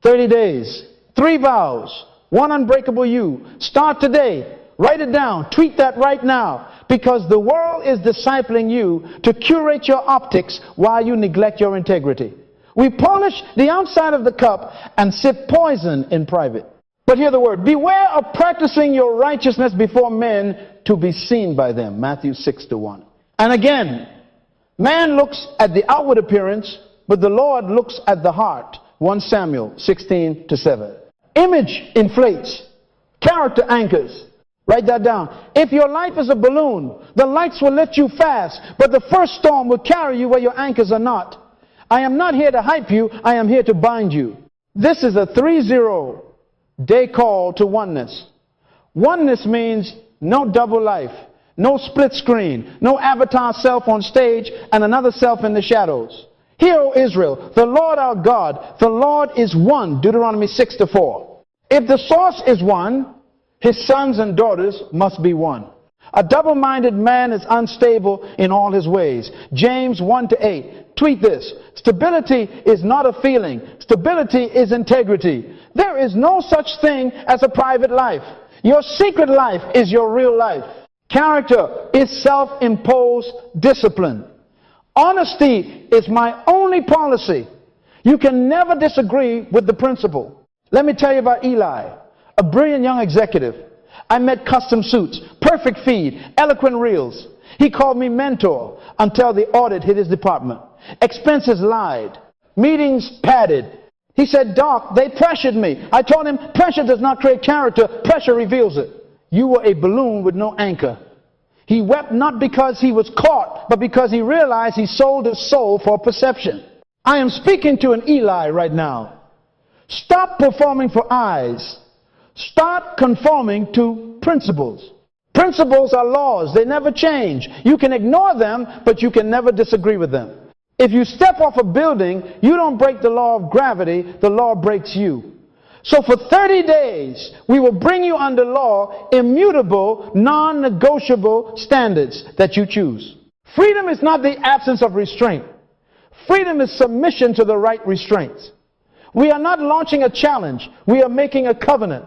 30 days, 3 vows, 1 unbreakable you. Start today. Write it down. Tweet that right now. Because the world is discipling you to curate your optics while you neglect your integrity. We polish the outside of the cup and sip poison in private. But hear the word. Beware of practicing your righteousness before men to be seen by them. Matthew 6:1. And again, man looks at the outward appearance, but the Lord looks at the heart. 1 Samuel 16:7. Image inflates. Character anchors. Write that down. If your life is a balloon, the lights will lift you fast, but the first storm will carry you where your anchors are not. I am not here to hype you. I am here to bind you. This is a 30-day call to oneness. Oneness means no double life, no split screen, no avatar self on stage and another self in the shadows. Hear, O Israel, the Lord our God, the Lord is one. Deuteronomy 6:4. If the source is one, his sons and daughters must be one. A double-minded man is unstable in all his ways. James 1:8. Tweet this. Stability is not a feeling. Stability is integrity. There is no such thing as a private life. Your secret life is your real life. Character is self-imposed discipline. Honesty is my only policy. You can never disagree with the principle. Let me tell you about Eli, a brilliant young executive. I met custom suits, perfect feed, eloquent reels. He called me mentor until the audit hit his department. Expenses lied. Meetings padded. He said, Doc, they pressured me. I told him, pressure does not create character. Pressure reveals it. You were a balloon with no anchor. He wept not because he was caught, but because he realized he sold his soul for perception. I am speaking to an Eli right now. Stop performing for eyes. Start conforming to principles. Principles are laws. They never change. You can ignore them, but you can never disagree with them. If you step off a building, you don't break the law of gravity. The law breaks you. So for 30 days, we will bring you under law immutable, non-negotiable standards that you choose. Freedom is not the absence of restraint. Freedom is submission to the right restraints. We are not launching a challenge. We are making a covenant.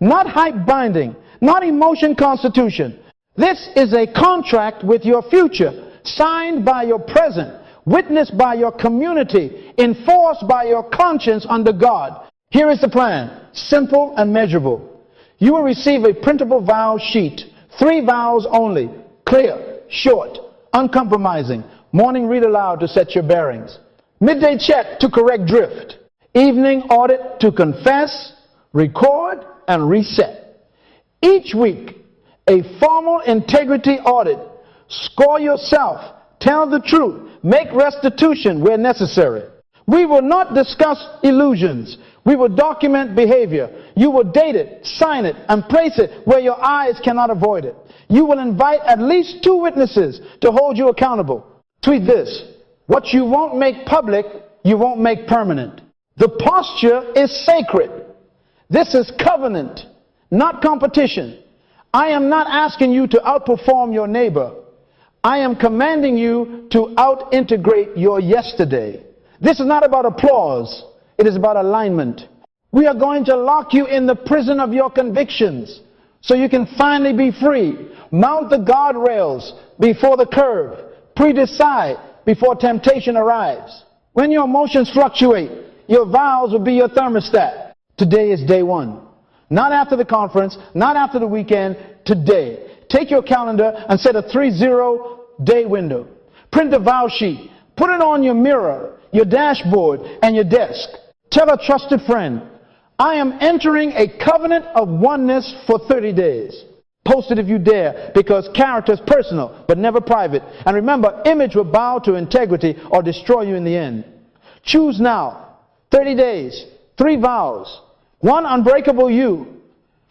Not hype binding, not emotion constitution. This is a contract with your future, signed by your present, witnessed by your community, enforced by your conscience under God. Here is the plan, simple and measurable. You will receive a printable vow sheet, 3 vows only, clear, short, uncompromising. Morning read aloud to set your bearings. Midday check to correct drift. Evening audit to confess, record, and reset. Each week, a formal integrity audit. Score yourself. Tell the truth. Make restitution where necessary. We will not discuss illusions. We will document behavior. You will date it, sign it, and place it where your eyes cannot avoid it. You will invite at least 2 witnesses to hold you accountable. Tweet this. What you won't make public, you won't make permanent. The posture is sacred. This is covenant, not competition. I am not asking you to outperform your neighbor. I am commanding you to out-integrate your yesterday. This is not about applause. It is about alignment. We are going to lock you in the prison of your convictions so you can finally be free. Mount the guardrails before the curve. Pre-decide before temptation arrives. When your emotions fluctuate, your vows will be your thermostat. Today is day 1. Not after the conference, not after the weekend, today. Take your calendar and set a 30-day window. Print a vow sheet. Put it on your mirror, your dashboard, and your desk. Tell a trusted friend, I am entering a covenant of oneness for 30 days. Post it if you dare, because character is personal, but never private. And remember, image will bow to integrity or destroy you in the end. Choose now. 30 days, 3 vows, 1 unbreakable you.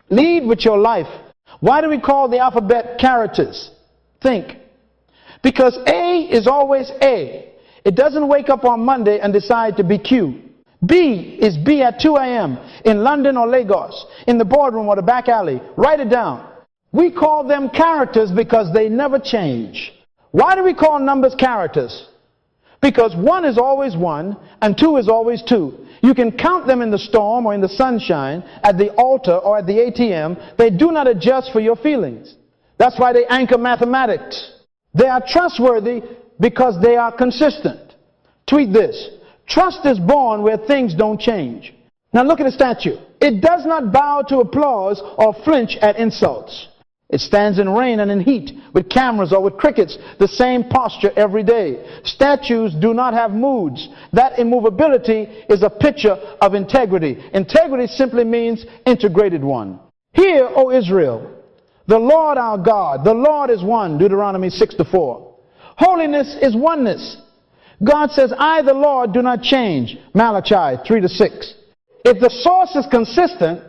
Lead with your life. Why do we call the alphabet characters? Think. Because A is always A. It doesn't wake up on Monday and decide to be Q. B is B at 2 a.m. in London or Lagos, in the boardroom or the back alley. Write it down. We call them characters because they never change. Why do we call numbers characters? Because one is always one and two is always two. You can count them in the storm or in the sunshine, at the altar or at the ATM. They do not adjust for your feelings. That's why they anchor mathematics. They are trustworthy because they are consistent. Tweet this. Trust is born where things don't change. Now look at the statue. It does not bow to applause or flinch at insults. It stands in rain and in heat, with cameras or with crickets, the same posture every day. Statues do not have moods. That immovability is a picture of integrity. Integrity simply means integrated one. Hear, O Israel, the Lord our God, the Lord is one, Deuteronomy 6:4. Holiness is oneness. God says, I, the Lord, do not change, Malachi 3:6. If the source is consistent,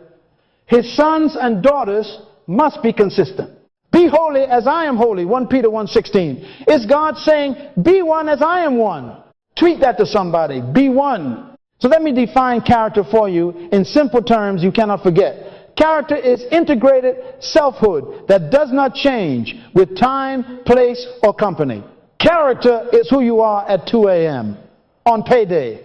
his sons and daughters must be consistent. Be holy as I am holy, 1 Peter 1:16. Is God saying, be one as I am one? Tweet that to somebody, be one. So let me define character for you in simple terms you cannot forget. Character is integrated selfhood that does not change with time, place, or company. Character is who you are at 2 a.m. on payday.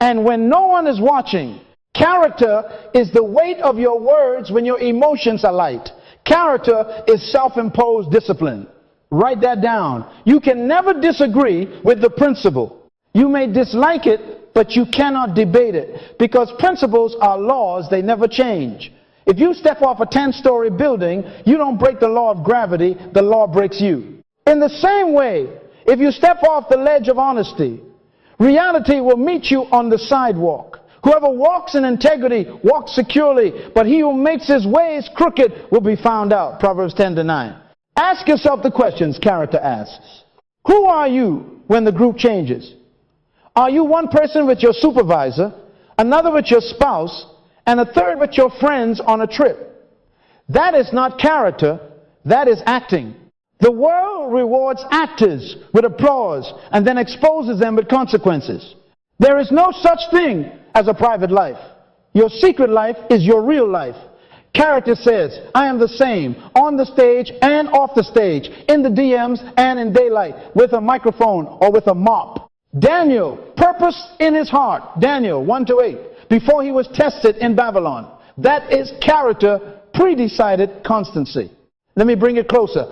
And when no one is watching, character is the weight of your words when your emotions are light. Character is self-imposed discipline. Write that down. You can never disagree with the principle. You may dislike it, but you cannot debate it, because principles are laws. They never change. If you step off a 10-story building, you don't break the law of gravity. The law breaks you. In the same way, if you step off the ledge of honesty, reality will meet you on the sidewalk. Whoever walks in integrity walks securely, but he who makes his ways crooked will be found out. Proverbs 10:9. Ask yourself the questions character asks. Who are you when the group changes? Are you one person with your supervisor, another with your spouse, and a third with your friends on a trip? That is not character, that is acting. The world rewards actors with applause and then exposes them with consequences. There is no such thing as a private life. Your secret life is your real life. Character says, I am the same on the stage and off the stage, in the DMs and in daylight, with a microphone or with a mop. Daniel purposed in his heart, Daniel 1-8, before he was tested in Babylon. That is character, pre-decided constancy. Let me bring it closer.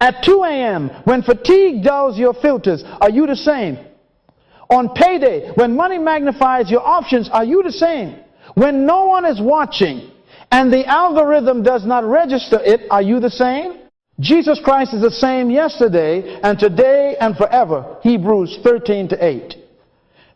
At 2 a.m., when fatigue dulls your filters, are you the same? On payday, when money magnifies your options, are you the same? When no one is watching and the algorithm does not register it, are you the same? Jesus Christ is the same yesterday and today and forever. Hebrews 13:8.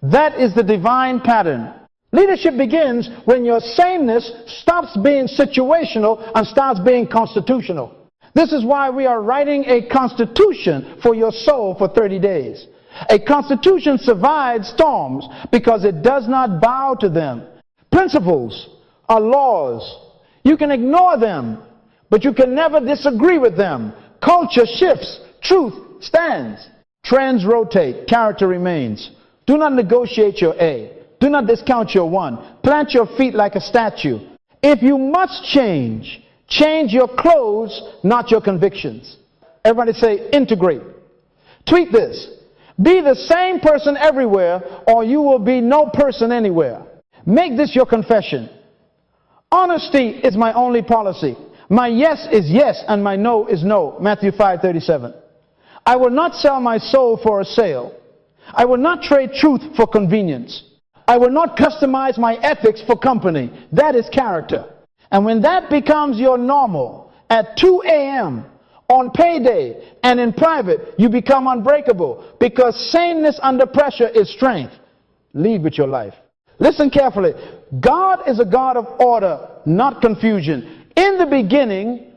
That is the divine pattern. Leadership begins when your sameness stops being situational and starts being constitutional. This is why we are writing a constitution for your soul for 30 days. A constitution survives storms because it does not bow to them. Principles are laws. You can ignore them, but you can never disagree with them. Culture shifts. Truth stands. Trends rotate. Character remains. Do not negotiate your A. Do not discount your one. Plant your feet like a statue. If you must change, change your clothes, not your convictions. Everybody say integrate. Tweet this. Be the same person everywhere, or you will be no person anywhere. Make this your confession. Honesty is my only policy. My yes is yes, and my no is no. Matthew 5:37. I will not sell my soul for a sale. I will not trade truth for convenience. I will not customize my ethics for company. That is character. And when that becomes your normal, at 2 a.m., on payday and in private, you become unbreakable, because sameness under pressure is strength. Lead with your life. Listen carefully. God is a God of order, not confusion. In the beginning,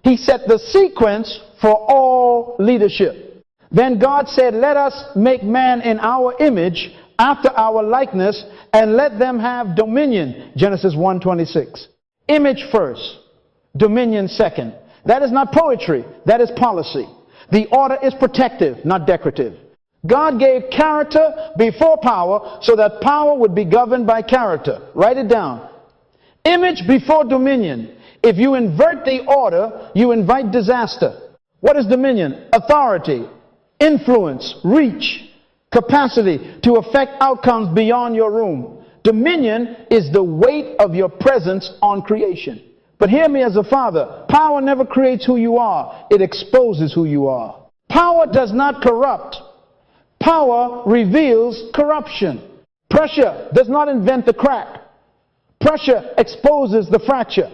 he set the sequence for all leadership. Then God said, let us make man in our image, after our likeness, and let them have dominion. Genesis 1:26. Image first, dominion second. That is not poetry, that is policy. The order is protective, not decorative. God gave character before power so that power would be governed by character. Write it down. Image before dominion. If you invert the order, you invite disaster. What is dominion? Authority, influence, reach. capacity to affect outcomes beyond your room. Dominion is the weight of your presence on creation. But hear me as a father, power never creates who you are, it exposes who you are. Power does not corrupt. Power reveals corruption. Pressure does not invent the crack. Pressure exposes the fracture.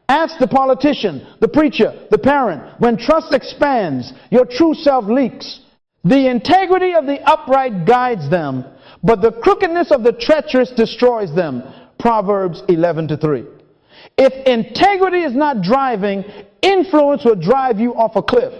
Ask the politician, the preacher, the parent. When trust expands, your true self leaks. The integrity of the upright guides them, but the crookedness of the treacherous destroys them. Proverbs 11:3. If integrity is not driving, influence will drive you off a cliff.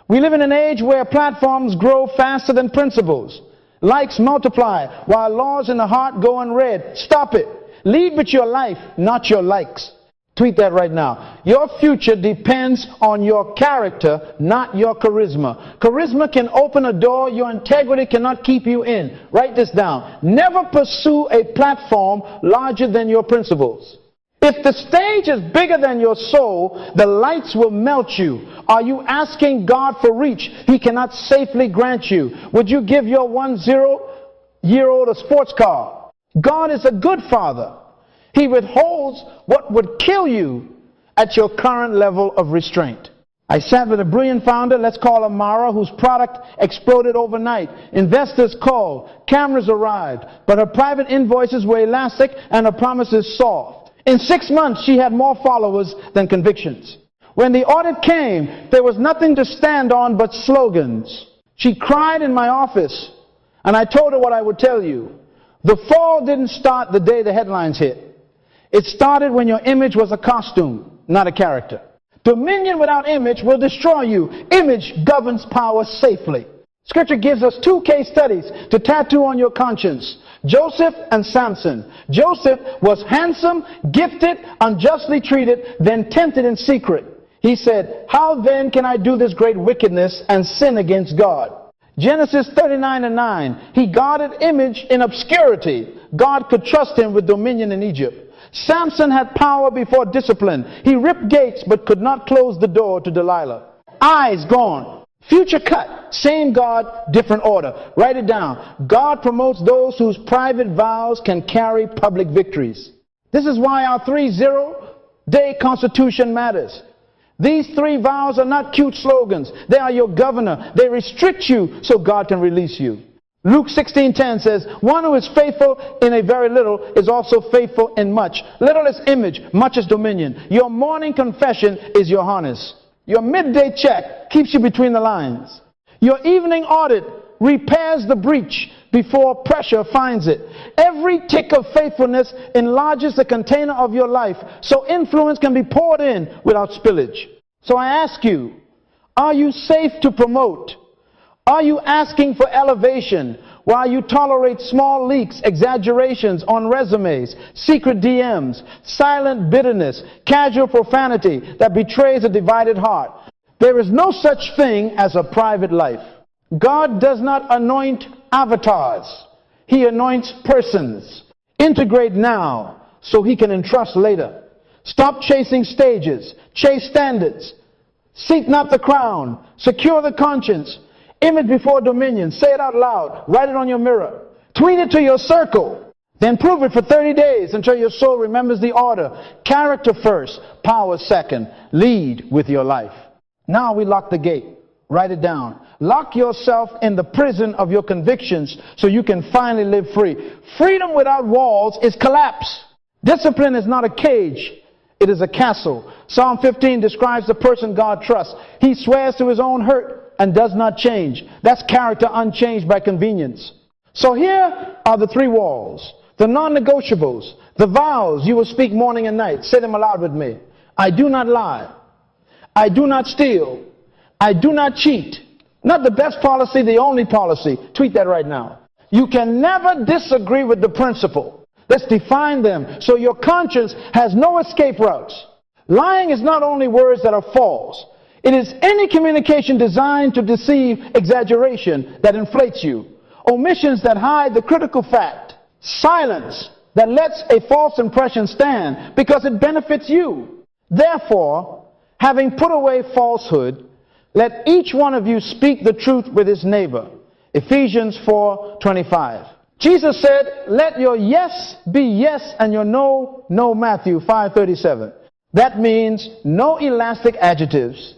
We live in an age where platforms grow faster than principles. Likes multiply while laws in the heart go unread. Stop it. Lead with your life, not your likes. Tweet that right now. Your future depends on your character, not your charisma. Charisma can open a door your integrity cannot keep you in. Write this down. Never pursue a platform larger than your principles. If the stage is bigger than your soul, the lights will melt you. Are you asking God for reach He cannot safely grant you? Would you give your 10-year-old a sports car? God is a good father. He withholds what would kill you at your current level of restraint. I sat with a brilliant founder, let's call her Mara, whose product exploded overnight. Investors called, cameras arrived, but her private invoices were elastic and her promises soft. In 6 months, she had more followers than convictions. When the audit came, there was nothing to stand on but slogans. She cried in my office, and I told her what I would tell you. The fall didn't start the day the headlines hit. It started when your image was a costume, not a character. Dominion without image will destroy you. Image governs power safely. Scripture gives us 2 case studies to tattoo on your conscience. Joseph and Samson. Joseph was handsome, gifted, unjustly treated, then tempted in secret. He said, how then can I do this great wickedness and sin against God? Genesis 39:9. He guarded image in obscurity. God could trust him with dominion in Egypt. Samson had power before discipline. He ripped gates but could not close the door to Delilah. Eyes gone. Future cut. Same God, different order. Write it down. God promotes those whose private vows can carry public victories. This is why our 30-day Constitution matters. These 3 vows are not cute slogans. They are your governor. They restrict you so God can release you. Luke 16:10 says, one who is faithful in a very little is also faithful in much. Little is image, much is dominion. Your morning confession is your harness. Your midday check keeps you between the lines. Your evening audit repairs the breach before pressure finds it. Every tick of faithfulness enlarges the container of your life so influence can be poured in without spillage. So I ask you, are you safe to promote? Are you asking for elevation while you tolerate small leaks, exaggerations on resumes, secret DMs, silent bitterness, casual profanity that betrays a divided heart? There is no such thing as a private life. God does not anoint avatars. He anoints persons. Integrate now so He can entrust later. Stop chasing stages. Chase standards. Seek not the crown. Secure the conscience. Image before dominion. Say it out loud. Write it on your mirror. Tweet it to your circle. Then prove it for 30 days until your soul remembers the order. Character first, power second. Lead with your life. Now we lock the gate. Write it down. Lock yourself in the prison of your convictions so you can finally live free. Freedom without walls is collapse. Discipline is not a cage. It is a castle. Psalm 15 describes the person God trusts. He swears to his own hurt and does not change. That's character unchanged by convenience. So here are the 3 walls, the non-negotiables, the vows you will speak morning and night. Say them aloud with me. I do not lie. I do not steal. I do not cheat. Not the best policy, the only policy. Tweet that right now. You can never disagree with the principle. Let's define them so your conscience has no escape routes. Lying is not only words that are false. It is any communication designed to deceive, exaggeration that inflates you, omissions that hide the critical fact, silence that lets a false impression stand because it benefits you. Therefore, having put away falsehood, let each one of you speak the truth with his neighbor. Ephesians 4:25. Jesus said, let your yes be yes and your no, no. Matthew 5:37. That means no elastic adjectives,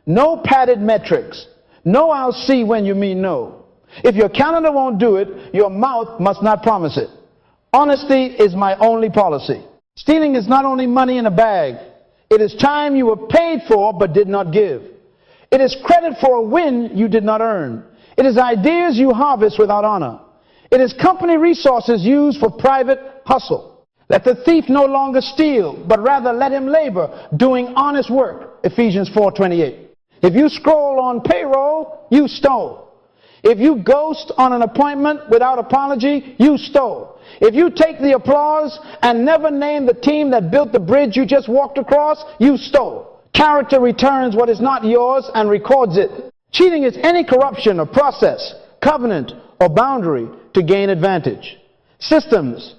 no padded metrics, no I'll see when you mean no. If your calendar won't do it, your mouth must not promise it. Honesty is my only policy. Stealing is not only money in a bag. It is time you were paid for but did not give. It is credit for a win you did not earn. It is ideas you harvest without honor. It is company resources used for private hustle. Let the thief no longer steal, but rather let him labor, doing honest work. Ephesians 4:28. If you scroll on payroll, you stole. If you ghost on an appointment without apology, you stole. If you take the applause and never name the team that built the bridge you just walked across, you stole. Character returns what is not yours and records it. Cheating is any corruption of process, covenant, or boundary to gain advantage. Systems,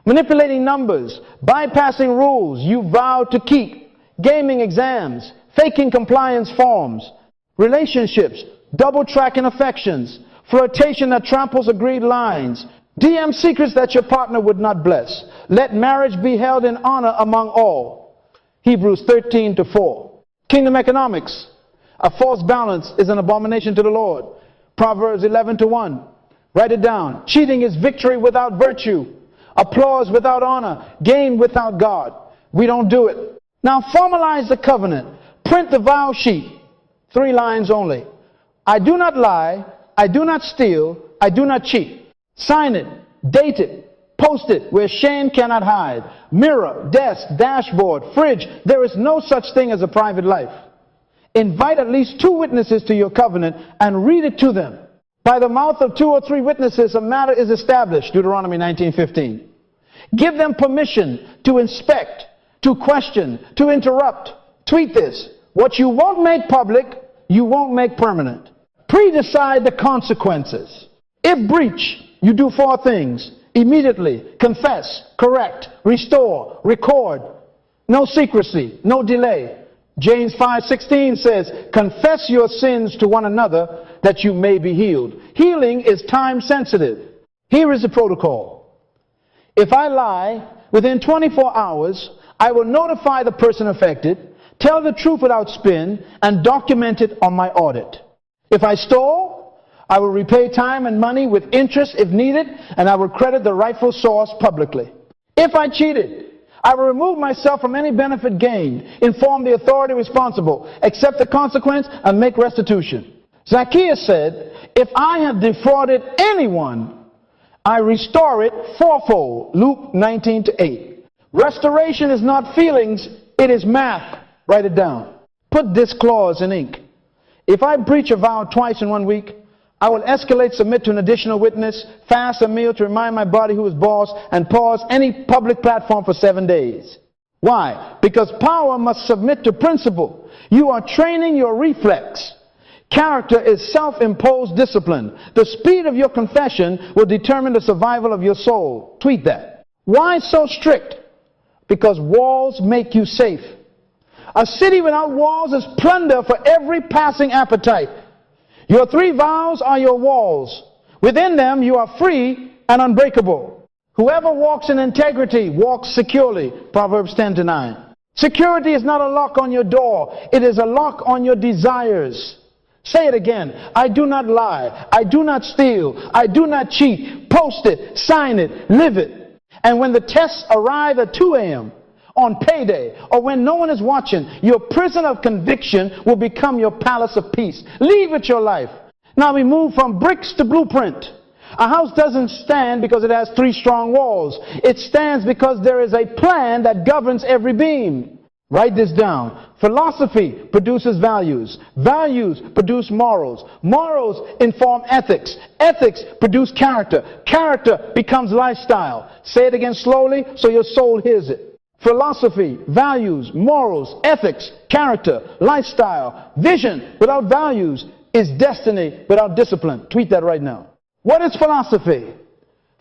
manipulating numbers, bypassing rules you vowed to keep, gaming exams, faking compliance forms, relationships, double-tracking affections, flirtation that tramples agreed lines, DM secrets that your partner would not bless. Let marriage be held in honor among all. Hebrews 13:4. Kingdom economics. A false balance is an abomination to the Lord. Proverbs 11:1. Write it down. Cheating is victory without virtue. Applause without honor. Gain without God. We don't do it. Now formalize the covenant. Print the vow sheet. 3 lines only. I do not lie. I do not steal. I do not cheat. Sign it. Date it. Post it where shame cannot hide. Mirror, desk, dashboard, fridge. There is no such thing as a private life. Invite at least 2 witnesses to your covenant and read it to them. By the mouth of 2 or 3 witnesses, a matter is established. Deuteronomy 19:15. Give them permission to inspect, to question, to interrupt. Tweet this. What you won't make public, you won't make permanent. Pre-decide the consequences. If breach, you do 4 things. Immediately, confess, correct, restore, record. No secrecy, no delay. James 5:16 says, confess your sins to one another that you may be healed. Healing is time sensitive. Here is the protocol. If I lie, within 24 hours, I will notify the person affected, tell the truth without spin, and document it on my audit. If I stole, I will repay time and money with interest if needed, and I will credit the rightful source publicly. If I cheated, I will remove myself from any benefit gained, inform the authority responsible, accept the consequence, and make restitution. Zacchaeus said, if I have defrauded anyone, I restore it fourfold. Luke 19:8. Restoration is not feelings, it is math. Write it down. Put this clause in ink. If I breach a vow twice in 1 week, I will escalate, submit to an additional witness, fast a meal to remind my body who is boss, and pause any public platform for 7 days. Why? Because power must submit to principle. You are training your reflex. Character is self-imposed discipline. The speed of your confession will determine the survival of your soul. Tweet that. Why so strict? Because walls make you safe. A city without walls is plunder for every passing appetite. Your 3 vows are your walls. Within them you are free and unbreakable. Whoever walks in integrity walks securely. Proverbs 10:9. Security is not a lock on your door. It is a lock on your desires. Say it again. I do not lie. I do not steal. I do not cheat. Post it. Sign it. Live it. And when the tests arrive at 2 a.m., on payday, or when no one is watching, your prison of conviction will become your palace of peace. Leave it your life. Now we move from bricks to blueprint. A house doesn't stand because it has 3 strong walls. It stands because there is a plan that governs every beam. Write this down. Philosophy produces values. Values produce morals. Morals inform ethics. Ethics produce character. Character becomes lifestyle. Say it again slowly so your soul hears it. Philosophy, values, morals, ethics, character, lifestyle, vision without values is destiny without discipline. Tweet that right now. What is philosophy?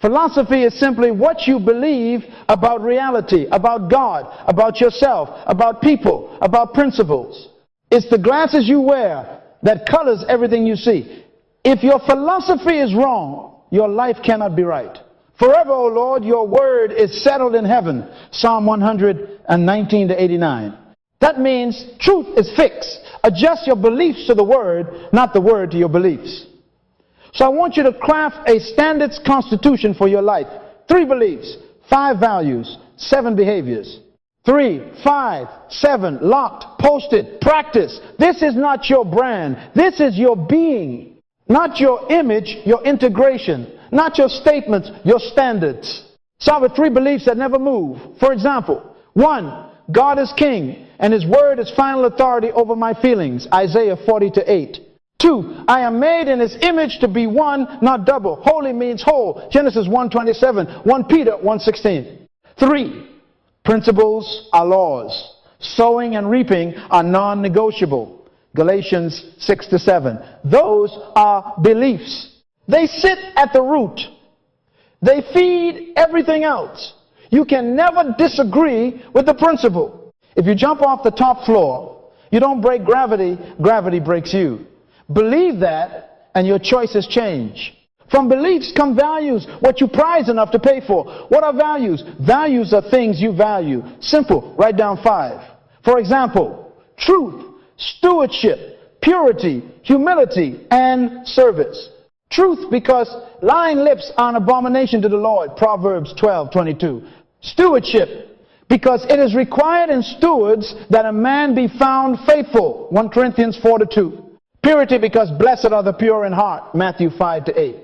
Philosophy is simply what you believe about reality, about God, about yourself, about people, about principles. It's the glasses you wear that colors everything you see. If your philosophy is wrong, your life cannot be right. Forever, O Lord, your word is settled in heaven. Psalm 119 to 89. That means truth is fixed. Adjust your beliefs to the word, not the word to your beliefs. So I want you to craft a standards constitution for your life. 3 beliefs, 5 values, 7 behaviors. 3, 5, 7, locked, posted, practice. This is not your brand. This is your being. Not your image, your integration. Not your statements, your standards. Start with 3 beliefs that never move. For example, 1, God is king and his word is final authority over my feelings. Isaiah 40 to 8. 2, I am made in his image to be one, not double. Holy means whole. Genesis 1:27. 1 Peter 1:16. 3, principles are laws. Sowing and reaping are non-negotiable. Galatians 6 to 7. Those are beliefs. They sit at the root. They feed everything else. You can never disagree with the principle. If you jump off the top floor, you don't break gravity, gravity breaks you. Believe that, and your choices change. From beliefs come values, what you prize enough to pay for. What are values? Values are things you value. Simple, write down 5. For example, truth, stewardship, purity, humility, and service. Truth, because lying lips are an abomination to the Lord. Proverbs 12:22. Stewardship, because it is required in stewards that a man be found faithful. 1 Corinthians 4 to 2. Purity, because blessed are the pure in heart. Matthew 5 to 8.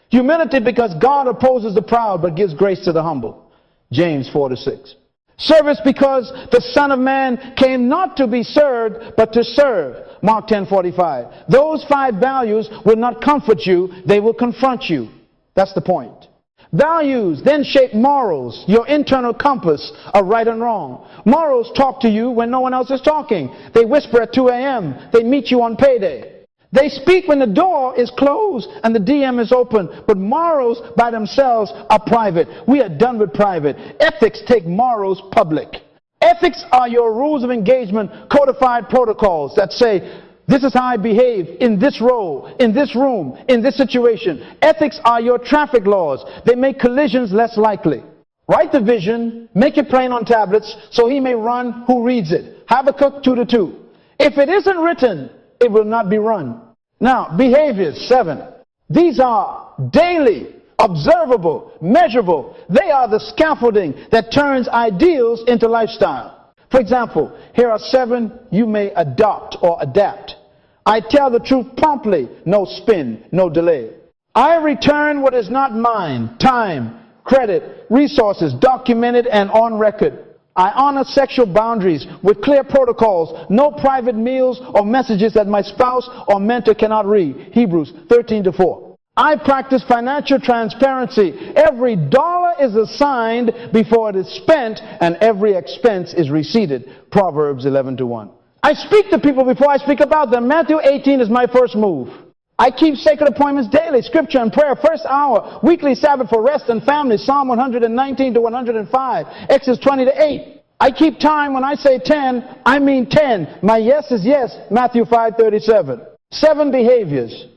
Humility, because God opposes the proud but gives grace to the humble. James 4 to 6. Service, because the Son of Man came not to be served, but to serve. Mark 10:45. Those 5 values will not comfort you, they will confront you. That's the point. Values then shape morals, your internal compass of right and wrong. Morals talk to you when no one else is talking. They whisper at 2 a.m. They meet you on payday. They speak when the door is closed and the DM is open. But morals by themselves are private. We are done with private. Ethics take morals public. Ethics are your rules of engagement, codified protocols that say, this is how I behave in this role, in this room, in this situation. Ethics are your traffic laws. They make collisions less likely. Write the vision, make it plain on tablets, so he may run who reads it. Habakkuk 2 to 2. If it isn't written, it will not be run. Now, behaviors, 7. These are daily, observable, measurable. They are the scaffolding that turns ideals into lifestyle. For example, here are 7 you may adopt or adapt. I tell the truth promptly, no spin, no delay. I return what is not mine, time, credit, resources, documented and on record. I honor sexual boundaries with clear protocols, no private meals or messages that my spouse or mentor cannot read. Hebrews 13 to 4. I practice financial transparency. Every dollar is assigned before it is spent, and every expense is receipted. Proverbs 11 to 1. I speak to people before I speak about them. Matthew 18 is my first move. I keep sacred appointments daily, scripture and prayer, first hour, weekly Sabbath for rest and family, Psalm 119 to 105, Exodus 20 to 8. I keep time. When I say 10, I mean 10. My yes is yes, Matthew 5:37. 7 behaviors,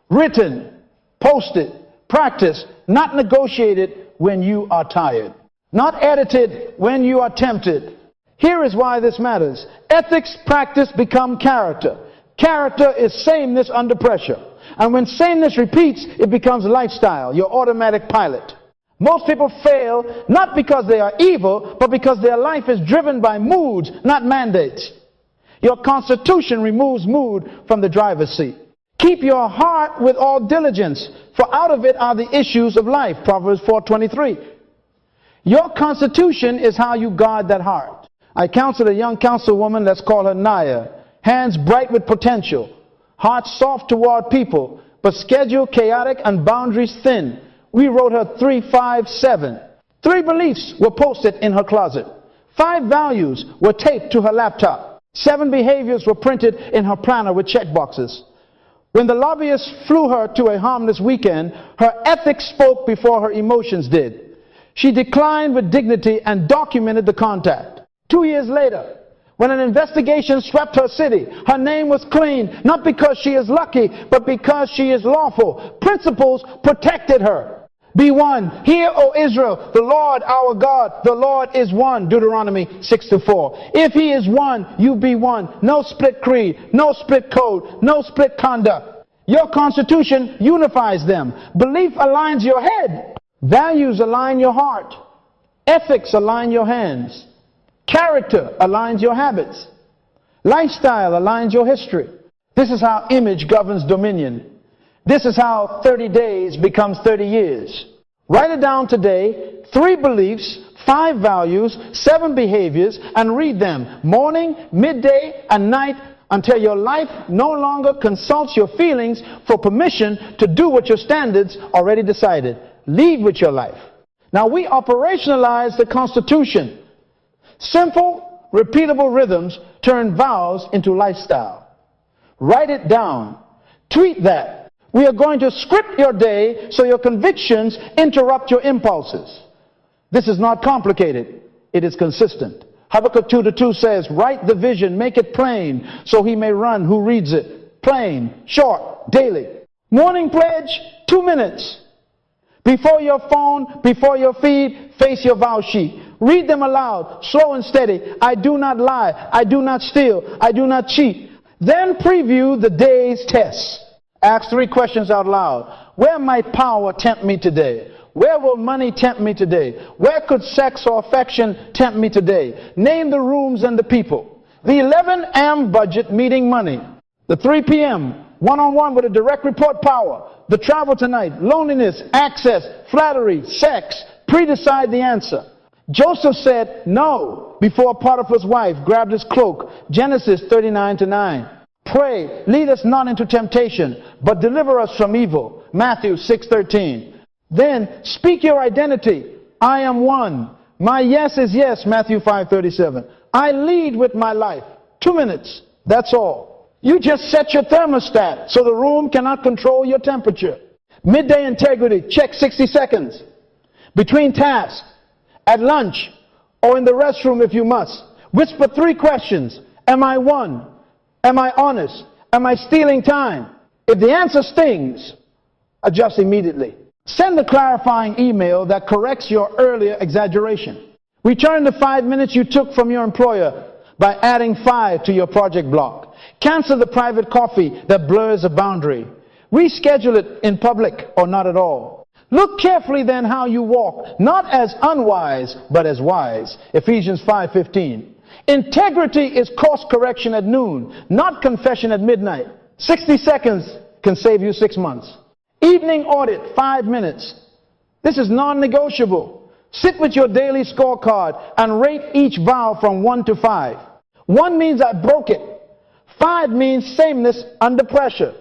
written, posted, practiced, not negotiated when you are tired, not edited when you are tempted. Here is why this matters. Ethics practice become character. Character is sameness under pressure. And when sameness repeats, it becomes lifestyle, your automatic pilot. Most people fail not because they are evil, but because their life is driven by moods, not mandates. Your constitution removes mood from the driver's seat. Keep your heart with all diligence, for out of it are the issues of life. Proverbs 4:23. Your constitution is how you guard that heart. I counseled a young councilwoman, let's call her Naya. Hands bright with potential, heart soft toward people, but schedule chaotic and boundaries thin. We wrote her 357. 3 beliefs were posted in her closet. 5 values were taped to her laptop. 7 behaviors were printed in her planner with check boxes. When the lobbyists flew her to a harmless weekend, her ethics spoke before her emotions did. She declined with dignity and documented the contact. 2 years later, When an investigation swept her city, her name was clean, not because she is lucky, but because she is lawful. Principles protected her. Be one. Hear, O Israel, the Lord our God, the Lord is one. Deuteronomy 6:4. If he is one, you be one. No split creed, no split code, no split conduct. Your constitution unifies them. Belief aligns your head. Values align your heart. Ethics align your hands. Character aligns your habits. Lifestyle aligns your history. This is how image governs dominion. This is how 30 days becomes 30 years. Write it down today. 3 beliefs, 5 values, 7 behaviors, and read them morning, midday, and night until your life no longer consults your feelings for permission to do what your standards already decided. Lead with your life. Now we operationalize the Constitution. Simple, repeatable rhythms turn vows into lifestyle. Write it down. Tweet that. We are going to script your day so your convictions interrupt your impulses. This is not complicated. It is consistent. Habakkuk 2:2 says, write the vision, make it plain, so he may run who reads it. Plain, short, daily. Morning pledge, 2 minutes. Before your phone, before your feed, face your vow sheet. Read them aloud, slow and steady. I do not lie. I do not steal. I do not cheat. Then preview the day's tests. Ask 3 questions out loud. Where might power tempt me today? Where will money tempt me today? Where could sex or affection tempt me today? Name the rooms and the people. The 11 a.m. budget meeting money. The 3 p.m. one-on-one with a direct report power. The travel tonight, loneliness, access, flattery, sex. Pre-decide the answer. Joseph said no before Potiphar's wife grabbed his cloak. Genesis 39:9. Pray, lead us not into temptation, but deliver us from evil. Matthew 6:13. Then speak your identity. I am one. My yes is yes. Matthew 5:37. I lead with my life. 2 minutes. That's all. You just set your thermostat so the room cannot control your temperature. Midday integrity. Check 60 seconds. Between tasks, at lunch, or in the restroom if you must. Whisper 3 questions. Am I one? Am I honest? Am I stealing time? If the answer stings, adjust immediately. Send a clarifying email that corrects your earlier exaggeration. Return the 5 minutes you took from your employer by adding 5 to your project block. Cancel the private coffee that blurs a boundary. Reschedule it in public or not at all. Look carefully then how you walk, not as unwise, but as wise. Ephesians 5:15. Integrity is course correction at noon, not confession at midnight. 60 seconds can save you 6 months. Evening audit, 5 minutes. This is non-negotiable. Sit with your daily scorecard and rate each vow from 1 to 5. 1 means I broke it. 5 means sameness under pressure.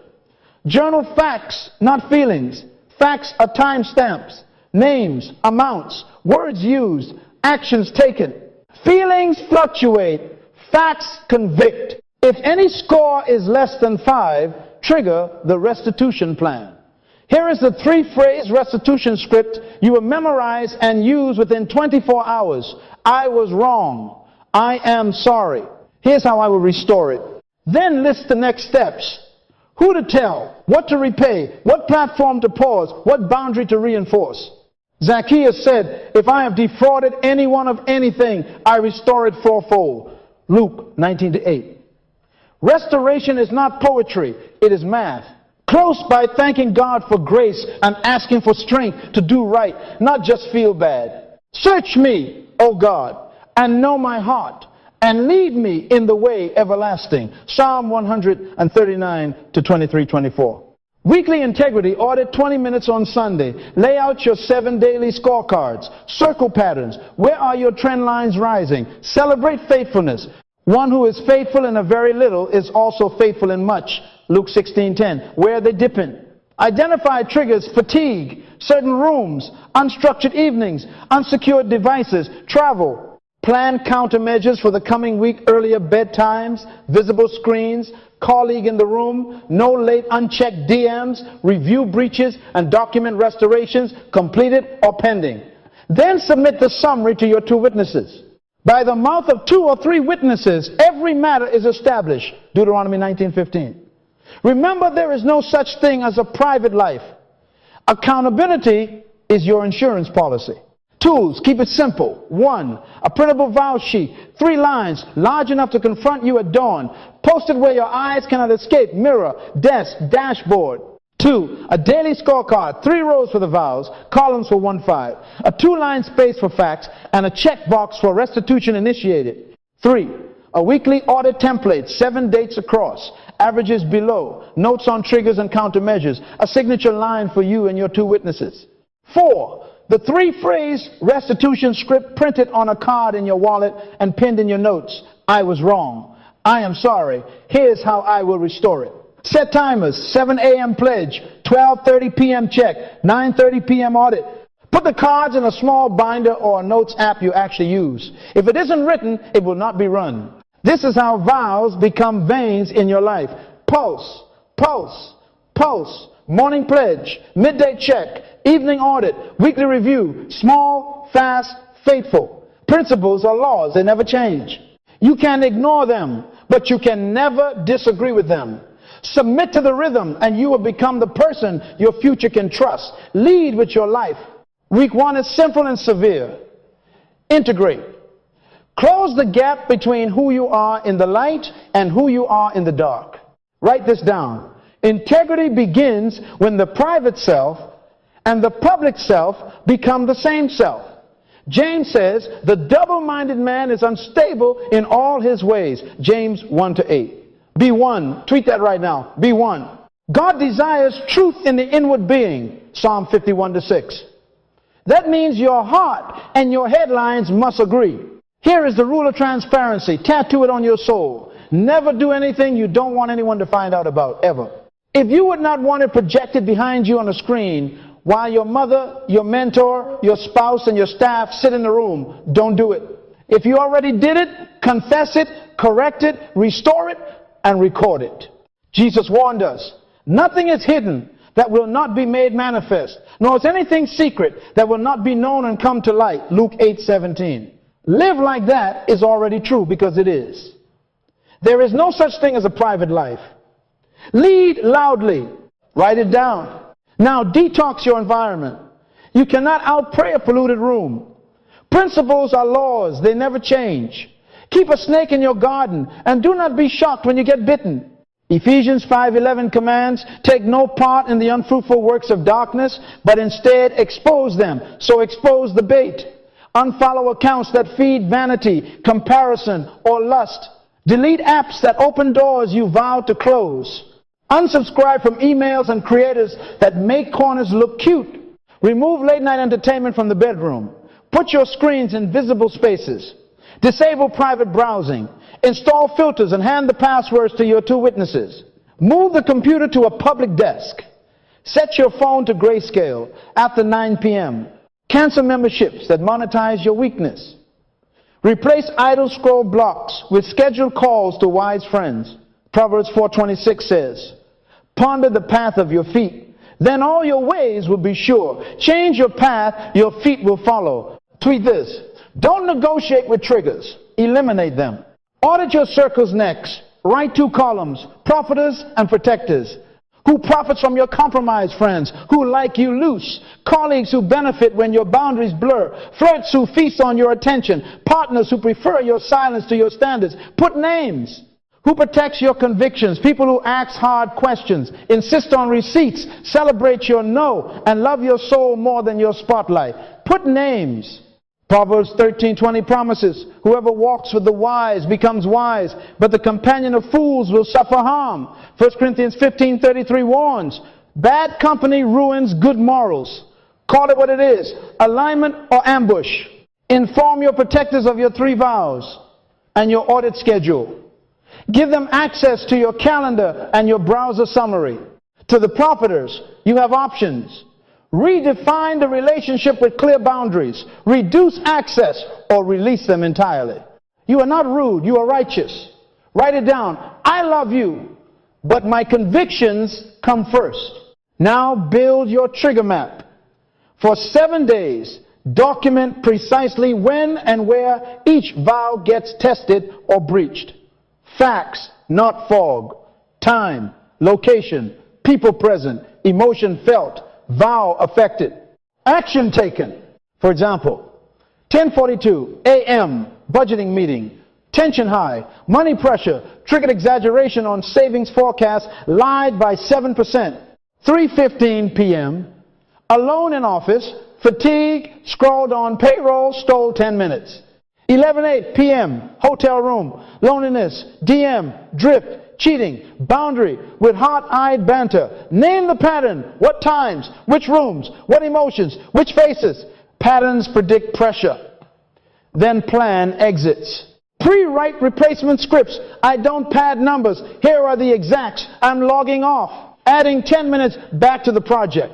Journal facts, not feelings. Facts are timestamps, names, amounts, words used, actions taken. Feelings fluctuate. Facts convict. If any score is less than 5, trigger the restitution plan. Here is the 3-phrase restitution script you will memorize and use within 24 hours. I was wrong. I am sorry. Here's how I will restore it. Then list the next steps. Who to tell, what to repay, what platform to pause, what boundary to reinforce. Zacchaeus said, if I have defrauded anyone of anything, I restore it fourfold. Luke 19:8. Restoration is not poetry, it is math. Close by thanking God for grace and asking for strength to do right, not just feel bad. Search me, O God, and know my heart, and lead me in the way everlasting. Psalm 139:23-24. Weekly integrity audit 20 minutes on Sunday. Lay out your 7 daily scorecards. Circle patterns. Where are your trend lines rising? Celebrate faithfulness. One who is faithful in a very little is also faithful in much. Luke 16:10. Where are they dipping? Identify triggers, fatigue, certain rooms, unstructured evenings, unsecured devices, travel. Plan countermeasures for the coming week, earlier bedtimes, visible screens, colleague in the room, no late unchecked DMs, review breaches, and document restorations completed or pending. Then submit the summary to your 2 witnesses. By the mouth of 2 or 3 witnesses, every matter is established. Deuteronomy 19:15. Remember, there is no such thing as a private life. Accountability is your insurance policy. Tools, keep it simple. 1, a printable vow sheet, 3 lines, large enough to confront you at dawn, posted where your eyes cannot escape, mirror, desk, dashboard. 2, a daily scorecard, 3 rows for the vows, columns for 1-5, a 2-line space for facts, and a checkbox for restitution initiated. 3, a weekly audit template, 7 dates across, averages below, notes on triggers and countermeasures, a signature line for you and your 2 witnesses. 4, the 3-phrase restitution script printed on a card in your wallet and pinned in your notes. I was wrong. I am sorry. Here's how I will restore it. Set timers, 7 a.m. pledge, 12:30 p.m. check, 9:30 p.m. audit. Put the cards in a small binder or a notes app you actually use. If it isn't written, it will not be run. This is how vows become veins in your life. Pulse, pulse, pulse, morning pledge, midday check, evening audit, weekly review, small, fast, faithful. Principles are laws, they never change. You can ignore them, but you can never disagree with them. Submit to the rhythm and you will become the person your future can trust. Lead with your life. Week 1 is simple and severe. Integrate. Close the gap between who you are in the light and who you are in the dark. Write this down. Integrity begins when the private self and the public self become the same self. James says the double-minded man is unstable in all his ways. James 1-8. Be one. Tweet that right now. Be one. God desires truth in the inward being. Psalm 51-6. That means your heart and your headlines must agree. Here is the rule of transparency. Tattoo it on your soul. Never do anything you don't want anyone to find out about, ever. If you would not want it projected behind you on a screen while your mother, your mentor, your spouse, and your staff sit in the room, don't do it. If you already did it, confess it, correct it, restore it, and record it. Jesus warned us, nothing is hidden that will not be made manifest, nor is anything secret that will not be known and come to light. Luke 8:17. Live like that is already true, because it is. There is no such thing as a private life. Lead loudly. Write it down. Now detox your environment. You cannot outpray a polluted room. Principles are laws. They never change. Keep a snake in your garden and do not be shocked when you get bitten. Ephesians 5:11 commands, take no part in the unfruitful works of darkness, but instead expose them. So expose the bait. Unfollow accounts that feed vanity, comparison, or lust. Delete apps that open doors you vowed to close. Unsubscribe from emails and creators that make corners look cute. Remove late night entertainment from the bedroom. Put your screens in visible spaces. Disable private browsing. Install filters and hand the passwords to your 2 witnesses. Move the computer to a public desk. Set your phone to grayscale after 9 p.m. Cancel memberships that monetize your weakness. Replace idle scroll blocks with scheduled calls to wise friends. Proverbs 4:26 says, ponder the path of your feet, then all your ways will be sure. Change your path, your feet will follow. Tweet this. Don't negotiate with triggers. Eliminate them. Audit your circles next. Write 2 columns, profiters and protectors. Who profits from your compromise friends, who like you loose, colleagues who benefit when your boundaries blur, flirts who feast on your attention, partners who prefer your silence to your standards. Put names. Who protects your convictions, people who ask hard questions, insist on receipts, celebrate your no, and love your soul more than your spotlight. Put names. Proverbs 13:20 promises, whoever walks with the wise becomes wise, but the companion of fools will suffer harm. 1 Corinthians 15:33 warns, bad company ruins good morals. Call it what it is, alignment or ambush. Inform your protectors of your 3 vows and your audit schedule. Give them access to your calendar and your browser summary. To the profiters, you have options. Redefine the relationship with clear boundaries. Reduce access or release them entirely. You are not rude, you are righteous. Write it down. I love you, but my convictions come first. Now build your trigger map. For 7 days, Document precisely when and where each vow gets tested or breached. Facts, not fog. Time, location, people present, emotion felt, vow affected. Action taken. For example, 10:42 a.m. budgeting meeting. Tension high, money pressure, triggered exaggeration on savings forecast, lied by 7%. 3:15 p.m. alone in office, fatigue, scrolled on payroll, stole 10 minutes. 11:08 p.m. hotel room, loneliness, DM, drift, cheating, boundary with hot-eyed banter. Name the pattern. What times, which rooms, what emotions, which faces. Patterns predict pressure. Then plan exits. Pre-write replacement scripts. I don't pad numbers. Here are the exacts. I'm logging off. Adding 10 minutes back to the project.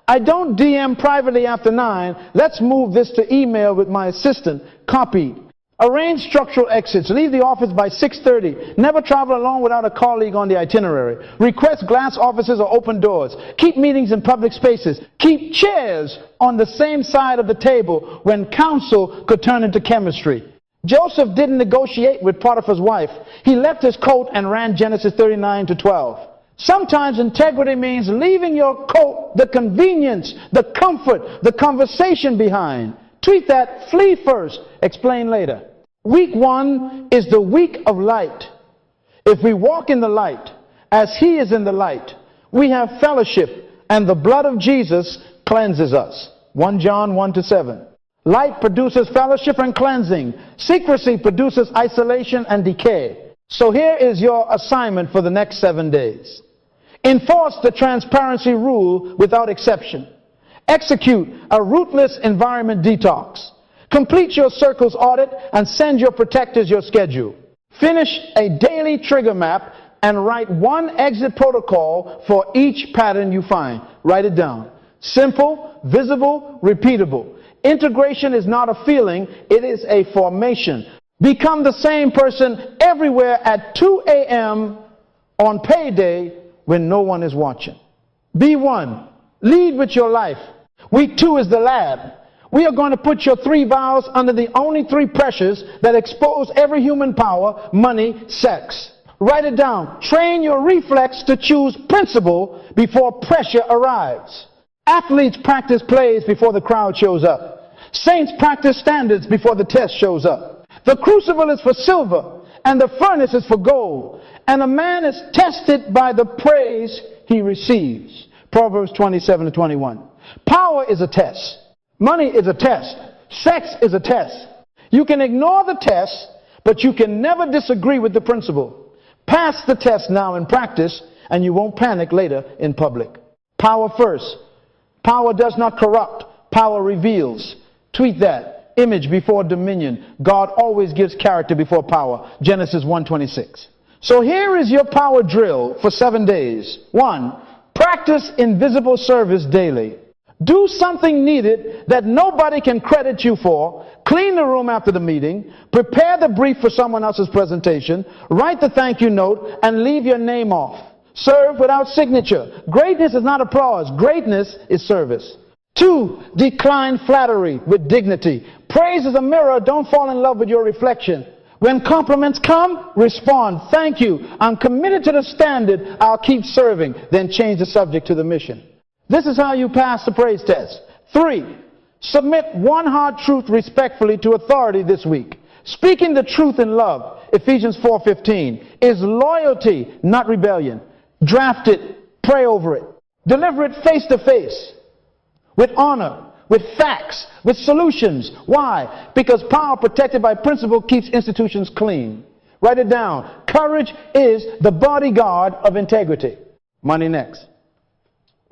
I don't DM privately after 9. Let's move this to email with my assistant. Copied. Arrange structural exits. Leave the office by 6:30. Never travel alone without a colleague on the itinerary. Request glass offices or open doors. Keep meetings in public spaces. Keep chairs on the same side of the table when counsel could turn into chemistry. Joseph didn't negotiate with Potiphar's wife. He left his coat and ran Genesis 39-12. Sometimes integrity means leaving your coat, the convenience, the comfort, the conversation behind. Tweet that, flee first, explain later. Week 1 is the week of light. If we walk in the light, as he is in the light, we have fellowship, and the blood of Jesus cleanses us. 1 John 1-7. Light produces fellowship and cleansing. Secrecy produces isolation and decay. So here is your assignment for the next 7 days. Enforce the transparency rule without exception. Execute a ruthless environment detox. Complete your circles audit and send your protectors your schedule. Finish a daily trigger map and write one exit protocol for each pattern you find. Write it down. Simple, visible, repeatable. Integration is not a feeling, it is a formation. Become the same person everywhere at 2 a.m. on payday when no one is watching. B1, lead with your life. Week 2 is the lab. We are going to put your 3 vows under the only 3 pressures that expose every human power: money, sex. Write it down. Train your reflex to choose principle before pressure arrives. Athletes practice plays before the crowd shows up. Saints practice standards before the test shows up. The crucible is for silver and the furnace is for gold. And a man is tested by the praise he receives. Proverbs 27-21. Power is a test. Money is a test. Sex is a test. You can ignore the test, but you can never disagree with the principle. Pass the test now in practice, and you won't panic later in public. Power first. Power does not corrupt. Power reveals. Tweet that. Image before dominion. God always gives character before power. Genesis 1:26. So here is your power drill for 7 days. 1. Practice invisible service daily. Do something needed that nobody can credit you for. Clean the room after the meeting. Prepare the brief for someone else's presentation. Write the thank you note and leave your name off. Serve without signature. Greatness is not applause. Greatness is service. 2. Decline flattery with dignity. Praise is a mirror. Don't fall in love with your reflection. When compliments come, respond. Thank you. I'm committed to the standard. I'll keep serving. Then change the subject to the mission. This is how you pass the praise test. 3. Submit one hard truth respectfully to authority this week. Speaking the truth in love, Ephesians 4:15, is loyalty, not rebellion. Draft it. Pray over it. Deliver it face to face. With honor, with facts, with solutions. Why? Because power protected by principle keeps institutions clean. Write it down. Courage is the bodyguard of integrity. Money next.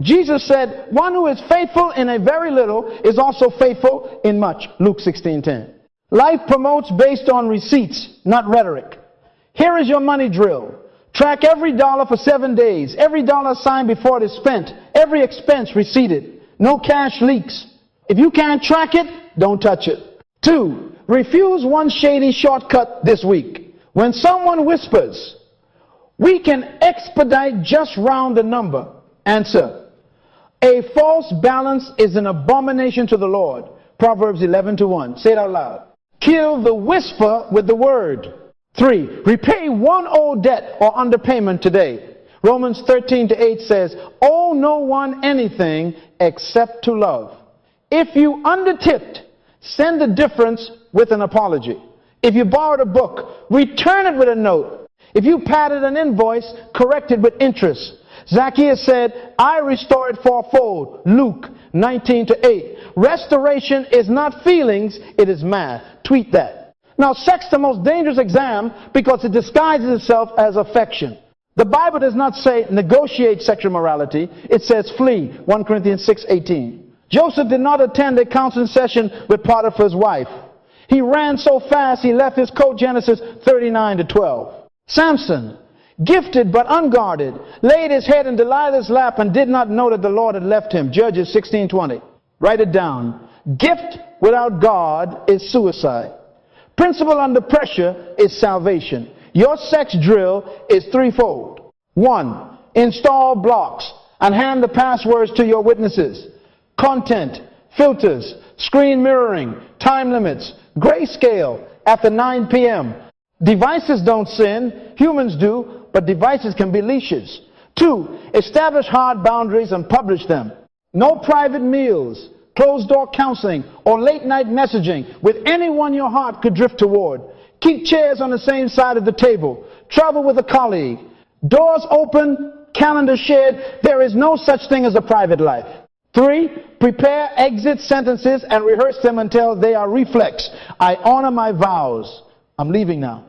Jesus said, one who is faithful in a very little is also faithful in much. Luke 16:10. Life promotes based on receipts, not rhetoric. Here is your money drill. Track every dollar for 7 days. Every dollar assigned before it is spent. Every expense receipted. No cash leaks. If you can't track it, don't touch it. 2. Refuse one shady shortcut this week. When someone whispers, we can expedite just round the number. Answer. A false balance is an abomination to the Lord. Proverbs 11:1. Say it out loud. Kill the whisper with the word. 3. Repay one old debt or underpayment today. Romans 13:8 says, owe no one anything except to love. If you undertipped, send the difference with an apology. If you borrowed a book, return it with a note. If you padded an invoice, correct it with interest. Zacchaeus said, I restore it fourfold. Luke 19:8. Restoration is not feelings, it is math. Tweet that. Now, sex is the most dangerous exam because it disguises itself as affection. The Bible does not say negotiate sexual morality. It says flee. 1 Corinthians 6:18. Joseph did not attend a counseling session with Potiphar's wife. He ran so fast he left his coat. Genesis 39:12. Samson, gifted but unguarded, laid his head in Delilah's lap and did not know that the Lord had left him. Judges 16:20. Write it down. Gift without God is suicide. Principle under pressure is salvation. Your sex drill is threefold. 1. Install blocks and hand the passwords to your witnesses. Content, filters, screen mirroring, time limits, grayscale after 9 p.m. Devices don't sin, humans do, but devices can be leashes. 2. Establish hard boundaries and publish them. No private meals, closed-door counseling, or late-night messaging with anyone your heart could drift toward. Keep chairs on the same side of the table. Travel with a colleague. Doors open, calendar shared. There is no such thing as a private life. 3. Prepare exit sentences and rehearse them until they are reflex. I honor my vows. I'm leaving now.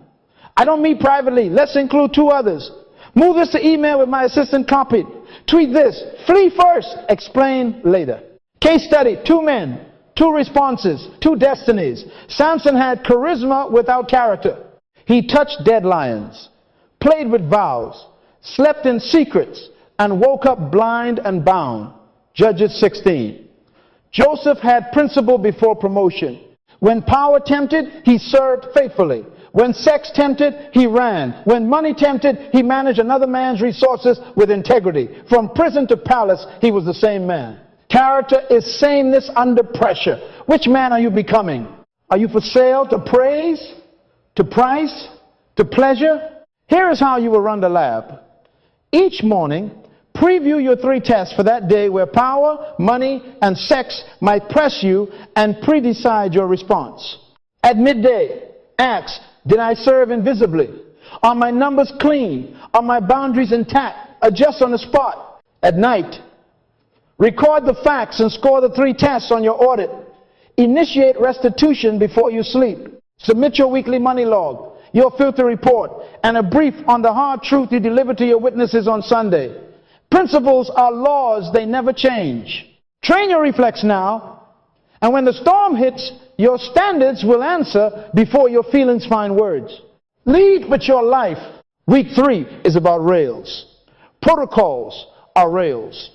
I don't meet privately. Let's include 2 others. Move this to email with my assistant copied. Tweet this. Flee first. Explain later. Case study. 2 men. 2 responses, 2 destinies. Samson had charisma without character. He touched dead lions, played with vows, slept in secrets, and woke up blind and bound. Judges 16. Joseph had principle before promotion. When power tempted, he served faithfully. When sex tempted, he ran. When money tempted, he managed another man's resources with integrity. From prison to palace, he was the same man. Character is sameness under pressure. Which man are you becoming? Are you for sale, to praise, to price, to pleasure? Here is how you will run the lab. Each morning, preview your 3 tests for that day where power, money, and sex might press you and pre-decide your response. At midday, ask, did I serve invisibly? Are my numbers clean? Are my boundaries intact? Adjust on the spot. At night, record the facts and score the 3 tests on your audit. Initiate restitution before you sleep. Submit your weekly money log, your filter report, and a brief on the hard truth you deliver to your witnesses on Sunday. Principles are laws, they never change. Train your reflex now, and when the storm hits, your standards will answer before your feelings find words. Lead with your life. Week 3 is about rails. Protocols are rails.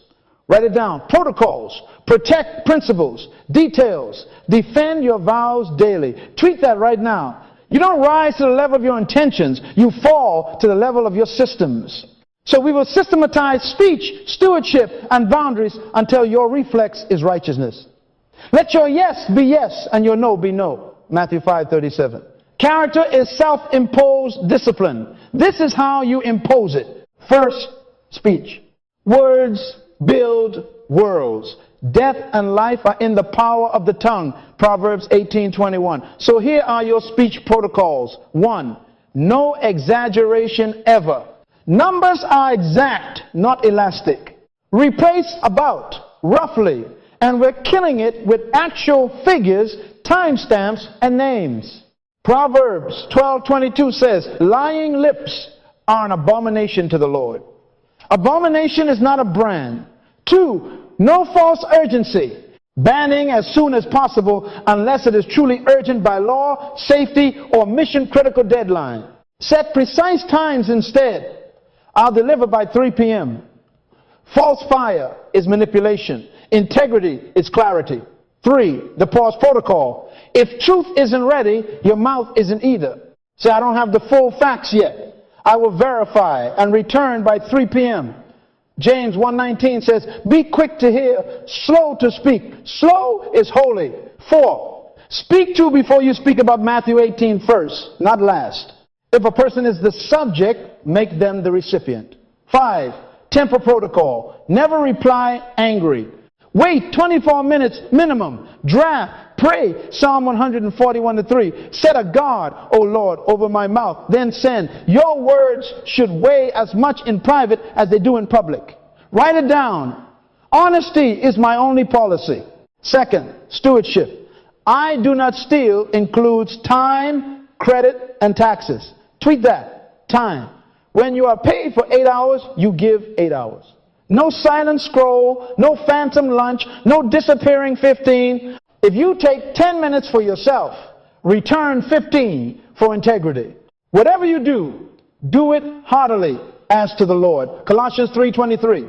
Write it down. Protocols. Protect principles. Details. Defend your vows daily. Tweet that right now. You don't rise to the level of your intentions. You fall to the level of your systems. So we will systematize speech, stewardship, and boundaries until your reflex is righteousness. Let your yes be yes and your no be no. Matthew 5:37. Character is self-imposed discipline. This is how you impose it. First, speech. Words build worlds. Death and life are in the power of the tongue. Proverbs 18:21. So here are your speech protocols. 1. No exaggeration ever. Numbers are exact, not elastic. Replace about, roughly, and we're killing it with actual figures, timestamps, and names. Proverbs 12:22 says, lying lips are an abomination to the Lord. Abomination is not a brand. 2, no false urgency. Banning as soon as possible unless it is truly urgent by law, safety, or mission-critical deadline. Set precise times instead. I'll deliver by 3 p.m. False fire is manipulation. Integrity is clarity. 3, the pause protocol. If truth isn't ready, your mouth isn't either. Say, I don't have the full facts yet. I will verify and return by 3 p.m. James 1:19 says, be quick to hear, slow to speak. Slow is holy. 4, speak to before you speak about Matthew 18 first, not last. If a person is the subject, make them the recipient. 5, temper protocol. Never reply angry. Wait 24 minutes minimum. Draft, pray, Psalm 141:3. Set a guard, O Lord, over my mouth, then send. Your words should weigh as much in private as they do in public. Write it down. Honesty is my only policy. 2nd, stewardship. I do not steal includes time, credit, and taxes. Tweet that. Time. When you are paid for 8 hours, you give 8 hours. No silent scroll, no phantom lunch, no disappearing 15. If you take 10 minutes for yourself, return 15 for integrity. Whatever you do, do it heartily as to the Lord. Colossians 3:23.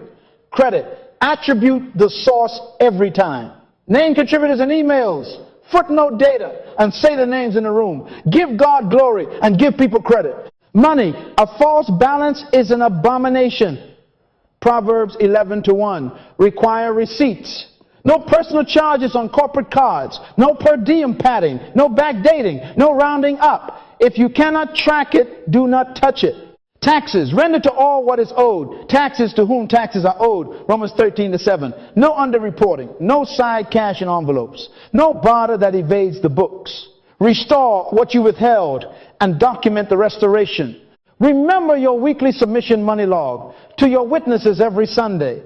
Credit. Attribute the source every time. Name contributors and emails. Footnote data and say the names in the room. Give God glory and give people credit. Money. A false balance is an abomination. Proverbs 11:1. Require receipts. No personal charges on corporate cards. No per diem padding. No backdating. No rounding up. If you cannot track it, do not touch it. Taxes. Render to all what is owed. Taxes to whom taxes are owed. Romans 13:7. No underreporting. No side cash in envelopes. No barter that evades the books. Restore what you withheld and document the restoration. Remember your weekly submission money log to your witnesses every Sunday.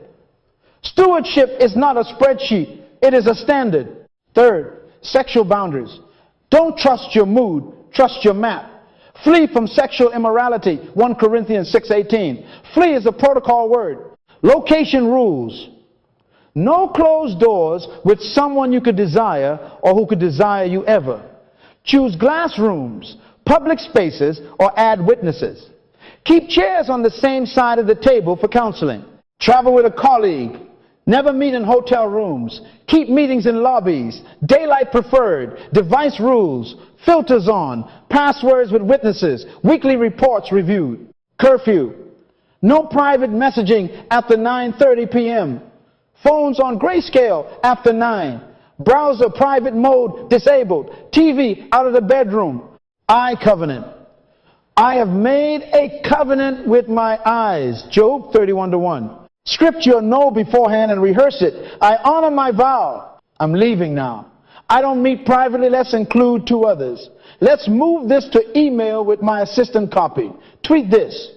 Stewardship is not a spreadsheet. It is a standard. 3rd, sexual boundaries. Don't trust your mood. Trust your map. Flee from sexual immorality. 1 Corinthians 6:18. Flee is a protocol word. Location rules. No closed doors with someone you could desire or who could desire you ever. Choose glass rooms, public spaces, or add witnesses. Keep chairs on the same side of the table for counseling. Travel with a colleague. Never meet in hotel rooms. Keep meetings in lobbies. Daylight preferred. Device rules. Filters on. Passwords with witnesses. Weekly reports reviewed. Curfew. No private messaging after 9:30 p.m. Phones on grayscale after 9. Browser private mode disabled. TV out of the bedroom. Eye covenant. I have made a covenant with my eyes. Job 31:1. Script your no beforehand and rehearse it. I honor my vow. I'm leaving now. I don't meet privately. Let's include 2 others. Let's move this to email with my assistant copy. Tweet this.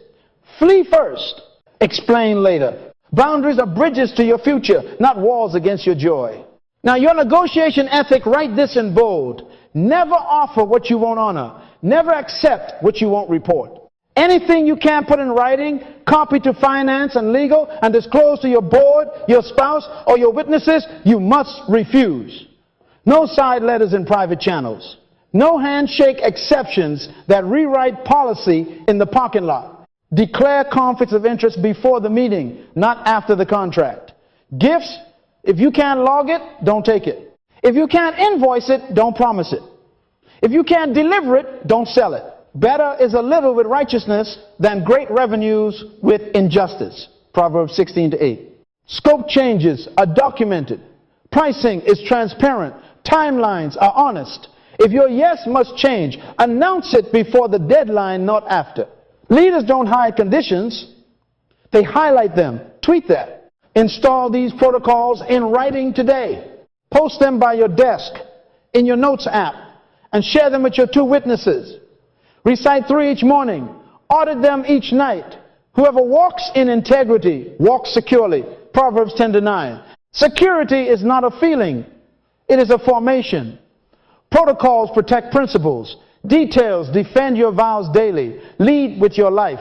Flee first. Explain later. Boundaries are bridges to your future, not walls against your joy. Now, your negotiation ethic, write this in bold. Never offer what you won't honor. Never accept what you won't report. Anything you can't put in writing, copy to finance and legal, and disclose to your board, your spouse, or your witnesses, you must refuse. No side letters in private channels. No handshake exceptions that rewrite policy in the parking lot. Declare conflicts of interest before the meeting, not after the contract. Gifts, if you can't log it, don't take it. If you can't invoice it, don't promise it. If you can't deliver it, don't sell it. Better is a little with righteousness than great revenues with injustice. Proverbs 16:8. Scope changes are documented. Pricing is transparent. Timelines are honest. If your yes must change, announce it before the deadline, not after. Leaders don't hide conditions. They highlight them. Tweet that. Install these protocols in writing today. Post them by your desk, in your notes app, and share them with your 2 witnesses. Recite 3 each morning. Audit them each night. Whoever walks in integrity walks securely. Proverbs 10:9. Security is not a feeling. It is a formation. Protocols protect principles. Details defend your vows daily. Lead with your life.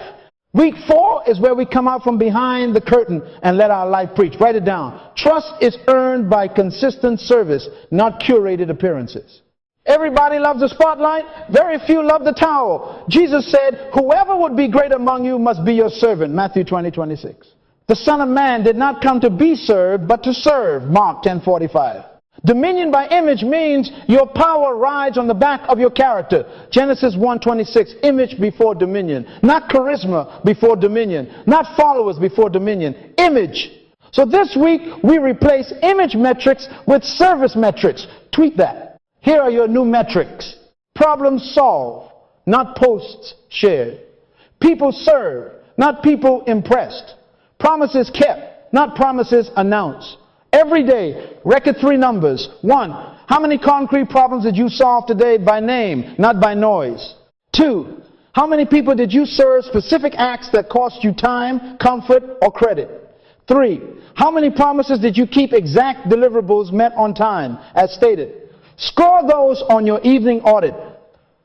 Week 4 is where we come out from behind the curtain and let our life preach. Write it down. Trust is earned by consistent service, not curated appearances. Everybody loves the spotlight. Very few love the towel. Jesus said, whoever would be great among you must be your servant. Matthew 20:26. The Son of Man did not come to be served, but to serve. Mark 10:45. Dominion by image means your power rides on the back of your character. Genesis 1:26. Image before dominion. Not charisma before dominion. Not followers before dominion. Image. So this week, we replace image metrics with service metrics. Tweet that. Here are your new metrics. Problems solved, not posts shared. People served, not people impressed. Promises kept, not promises announced. Every day, record 3 numbers. 1, how many concrete problems did you solve today by name, not by noise? 2, how many people did you serve specific acts that cost you time, comfort, or credit? 3, how many promises did you keep exact deliverables met on time, as stated? Score those on your evening audit.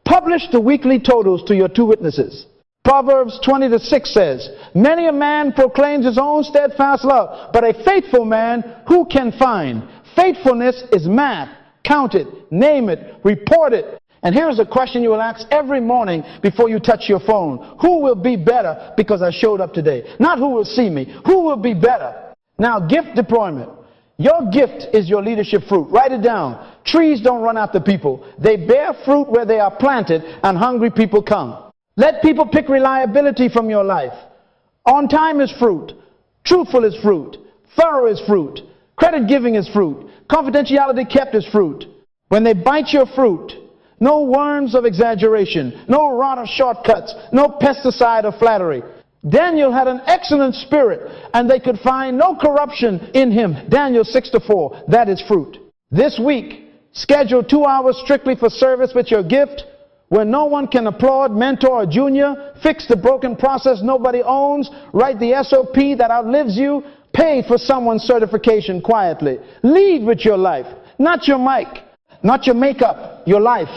Publish the weekly totals to your 2 witnesses. Proverbs 20:6 says, many a man proclaims his own steadfast love, but a faithful man who can find? Faithfulness is math. Count it, name it, report it. And here's a question you will ask every morning before you touch your phone. Who will be better because I showed up today? Not who will see me. Who will be better? Now, gift deployment. Your gift is your leadership fruit. Write it down. Trees don't run after people. They bear fruit where they are planted, and hungry people come. Let people pick reliability from your life. On time is fruit. Truthful is fruit. Thorough is fruit. Credit giving is fruit. Confidentiality kept is fruit. When they bite your fruit, no worms of exaggeration, no rod of shortcuts, no pesticide of flattery. Daniel had an excellent spirit, and they could find no corruption in him. Daniel 6:4, that is fruit. This week, schedule 2 hours strictly for service with your gift. When no one can applaud, mentor, or junior, fix the broken process nobody owns, write the SOP that outlives you, pay for someone's certification quietly. Lead with your life, not your mic, not your makeup, your life.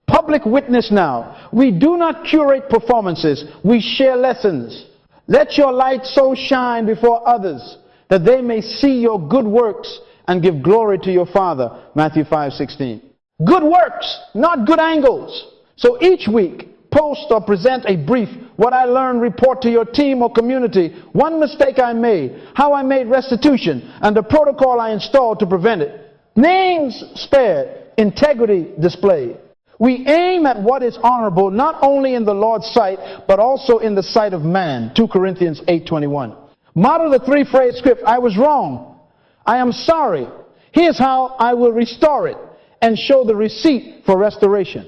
Public witness now. We do not curate performances, we share lessons. Let your light so shine before others that they may see your good works and give glory to your Father. Matthew 5:16. Good works, not good angles. So each week, post or present a brief, what I learned, report to your team or community, one mistake I made, how I made restitution, and the protocol I installed to prevent it. Names spared, integrity displayed. We aim at what is honorable, not only in the Lord's sight, but also in the sight of man. 2 Corinthians 8:21. Model the 3-phrase script. I was wrong. I am sorry. Here's how I will restore it, and show the receipt for restoration.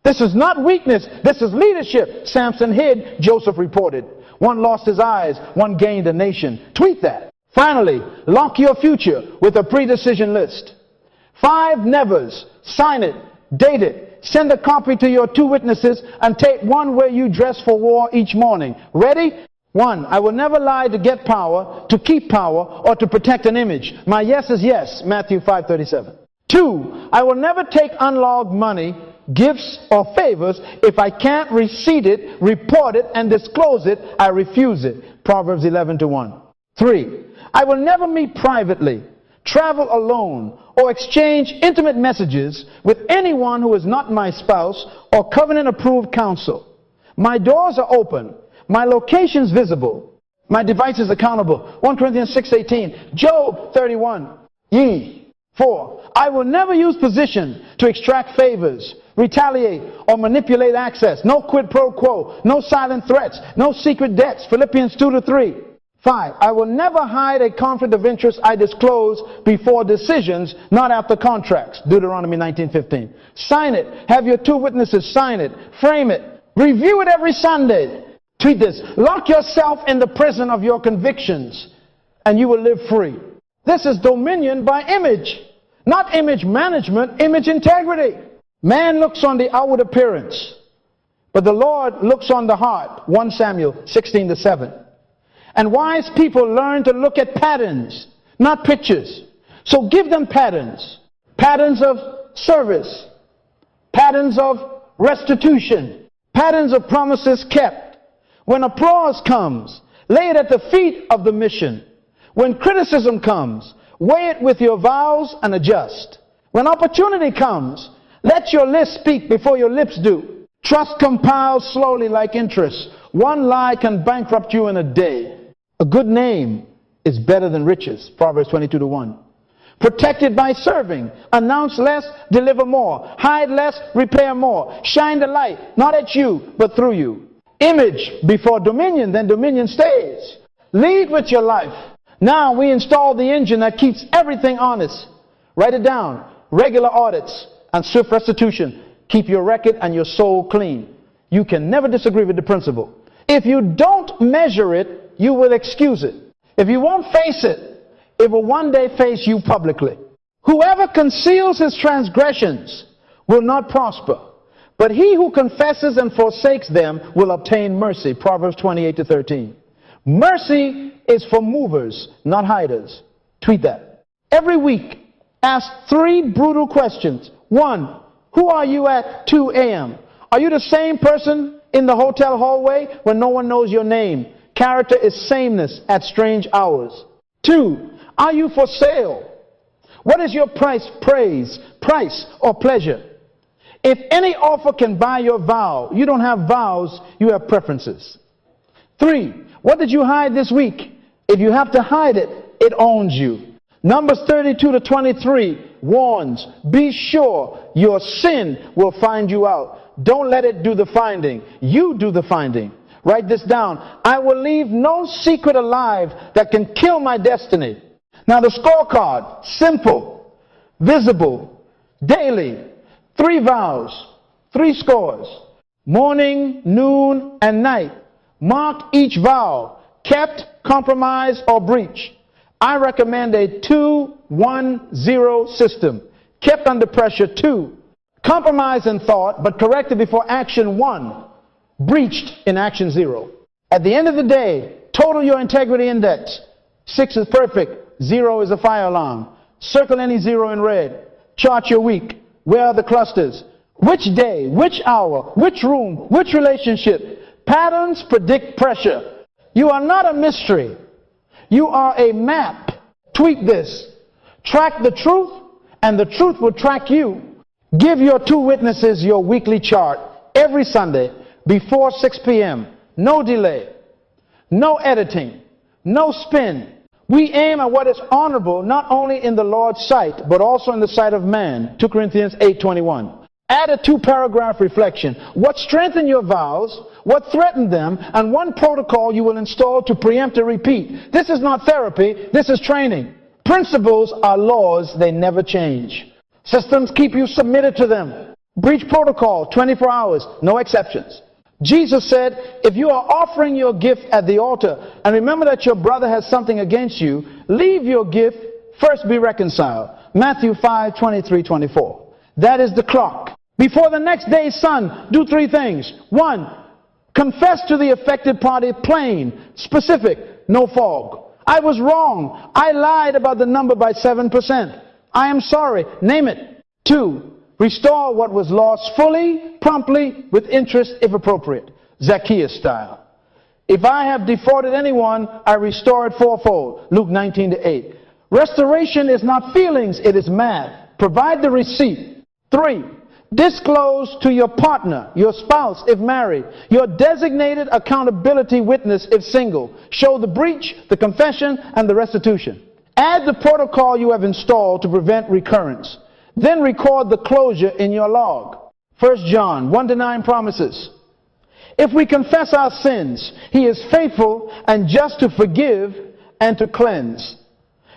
This is not weakness. This is leadership. Samson hid, Joseph reported. One lost his eyes, one gained a nation. Tweet that. Finally, lock your future with a pre-decision list. 5 nevers. Sign it. Date it. Send a copy to your 2 witnesses and take one where you dress for war each morning. Ready? 1, I will never lie to get power, to keep power, or to protect an image. My yes is yes, Matthew 5:37. 2, I will never take unlogged money, gifts, or favors. If I can't receipt it, report it, and disclose it, I refuse it. Proverbs 11:1. 3, I will never meet privately, travel alone, or exchange intimate messages with anyone who is not my spouse or covenant-approved counsel. My doors are open. My location's visible. My device is accountable. 1 Corinthians 6:18. Job 31. 4. I will never use position to extract favors, retaliate, or manipulate access. No quid pro quo. No silent threats. No secret debts. Philippians 2-3. 5. I will never hide a conflict of interest I disclose before decisions, not after contracts. Deuteronomy 19:15. Sign it. Have your 2 witnesses sign it. Frame it. Review it every Sunday. Tweet this. Lock yourself in the prison of your convictions, and you will live free. This is dominion by image. Not image management, image integrity. Man looks on the outward appearance, but the Lord looks on the heart. 1 Samuel 16-7. And wise people learn to look at patterns, not pictures. So give them patterns. Patterns of service. Patterns of restitution. Patterns of promises kept. When applause comes, lay it at the feet of the mission. When criticism comes, weigh it with your vows and adjust. When opportunity comes, let your list speak before your lips do. Trust compiles slowly like interest. One lie can bankrupt you in a day. A good name is better than riches. Proverbs 22-1. Protected by serving. Announce less, deliver more. Hide less, repair more. Shine the light, not at you, but through you. Image before dominion, then dominion stays. Lead with your life, Now we install the engine that keeps everything honest. Write it down. Regular audits and swift restitution keep your record and your soul clean. You can never disagree with the principle. If you don't measure it, you will excuse it. If you won't face it, it will one day face you publicly. Whoever conceals his transgressions will not prosper, but he who confesses and forsakes them will obtain mercy. Proverbs 28:13. Mercy is for movers, not hiders. Tweet that. Every week, ask 3 brutal questions. 1, who are you at 2 a.m.? Are you the same person in the hotel hallway when no one knows your name? Character is sameness at strange hours. 2, are you for sale? What is your price, price or pleasure? If any offer can buy your vow, you don't have vows, you have preferences. 3, what did you hide this week? If you have to hide it, it owns you. Numbers 32-23 warns, be sure your sin will find you out. Don't let it do the finding. You do the finding. Write this down. I will leave no secret alive that can kill my destiny. Now the scorecard, simple, visible, daily, 3 vows, 3 scores, morning, noon, and night. Mark each vow, kept, compromised, or breach. I recommend a 2-1-0 system. Kept under pressure 2. Compromised in thought, but corrected before action 1. Breached in action 0. At the end of the day, total your integrity index. 6 is perfect. 0 is a fire alarm. Circle any 0 in red. Chart your week. Where are the clusters? Which day? Which hour? Which room? Which relationship? Patterns predict pressure. You are not a mystery. You are a map. Tweak this. Track the truth, and the truth will track you. Give your 2 witnesses your weekly chart every Sunday before 6 p.m. No delay. No editing. No spin. We aim at what is honorable not only in the Lord's sight, but also in the sight of man. 2 Corinthians 8:21. Add a 2-paragraph reflection. What strengthened your vows, what threatened them, and 1 protocol you will install to preempt or repeat. This is not therapy, this is training. Principles are laws, they never change. Systems keep you submitted to them. Breach protocol, 24 hours, no exceptions. Jesus said, if you are offering your gift at the altar, and remember that your brother has something against you, leave your gift, first be reconciled. Matthew 5:23-24. That is the clock. Before the next day's sun, do 3 things. 1, confess to the affected party plain, specific, no fog. I was wrong. I lied about the number by 7%. I am sorry. Name it. 2, restore what was lost fully, promptly, with interest if appropriate. Zacchaeus style. If I have defrauded anyone, I restore it fourfold. Luke 19:8. Restoration is not feelings, it is math. Provide the receipt. 3, disclose to your partner, your spouse if married, your designated accountability witness if single. Show the breach, the confession, and the restitution. Add the protocol you have installed to prevent recurrence. Then record the closure in your log. 1 John 1-9 promises. If we confess our sins, he is faithful and just to forgive and to cleanse.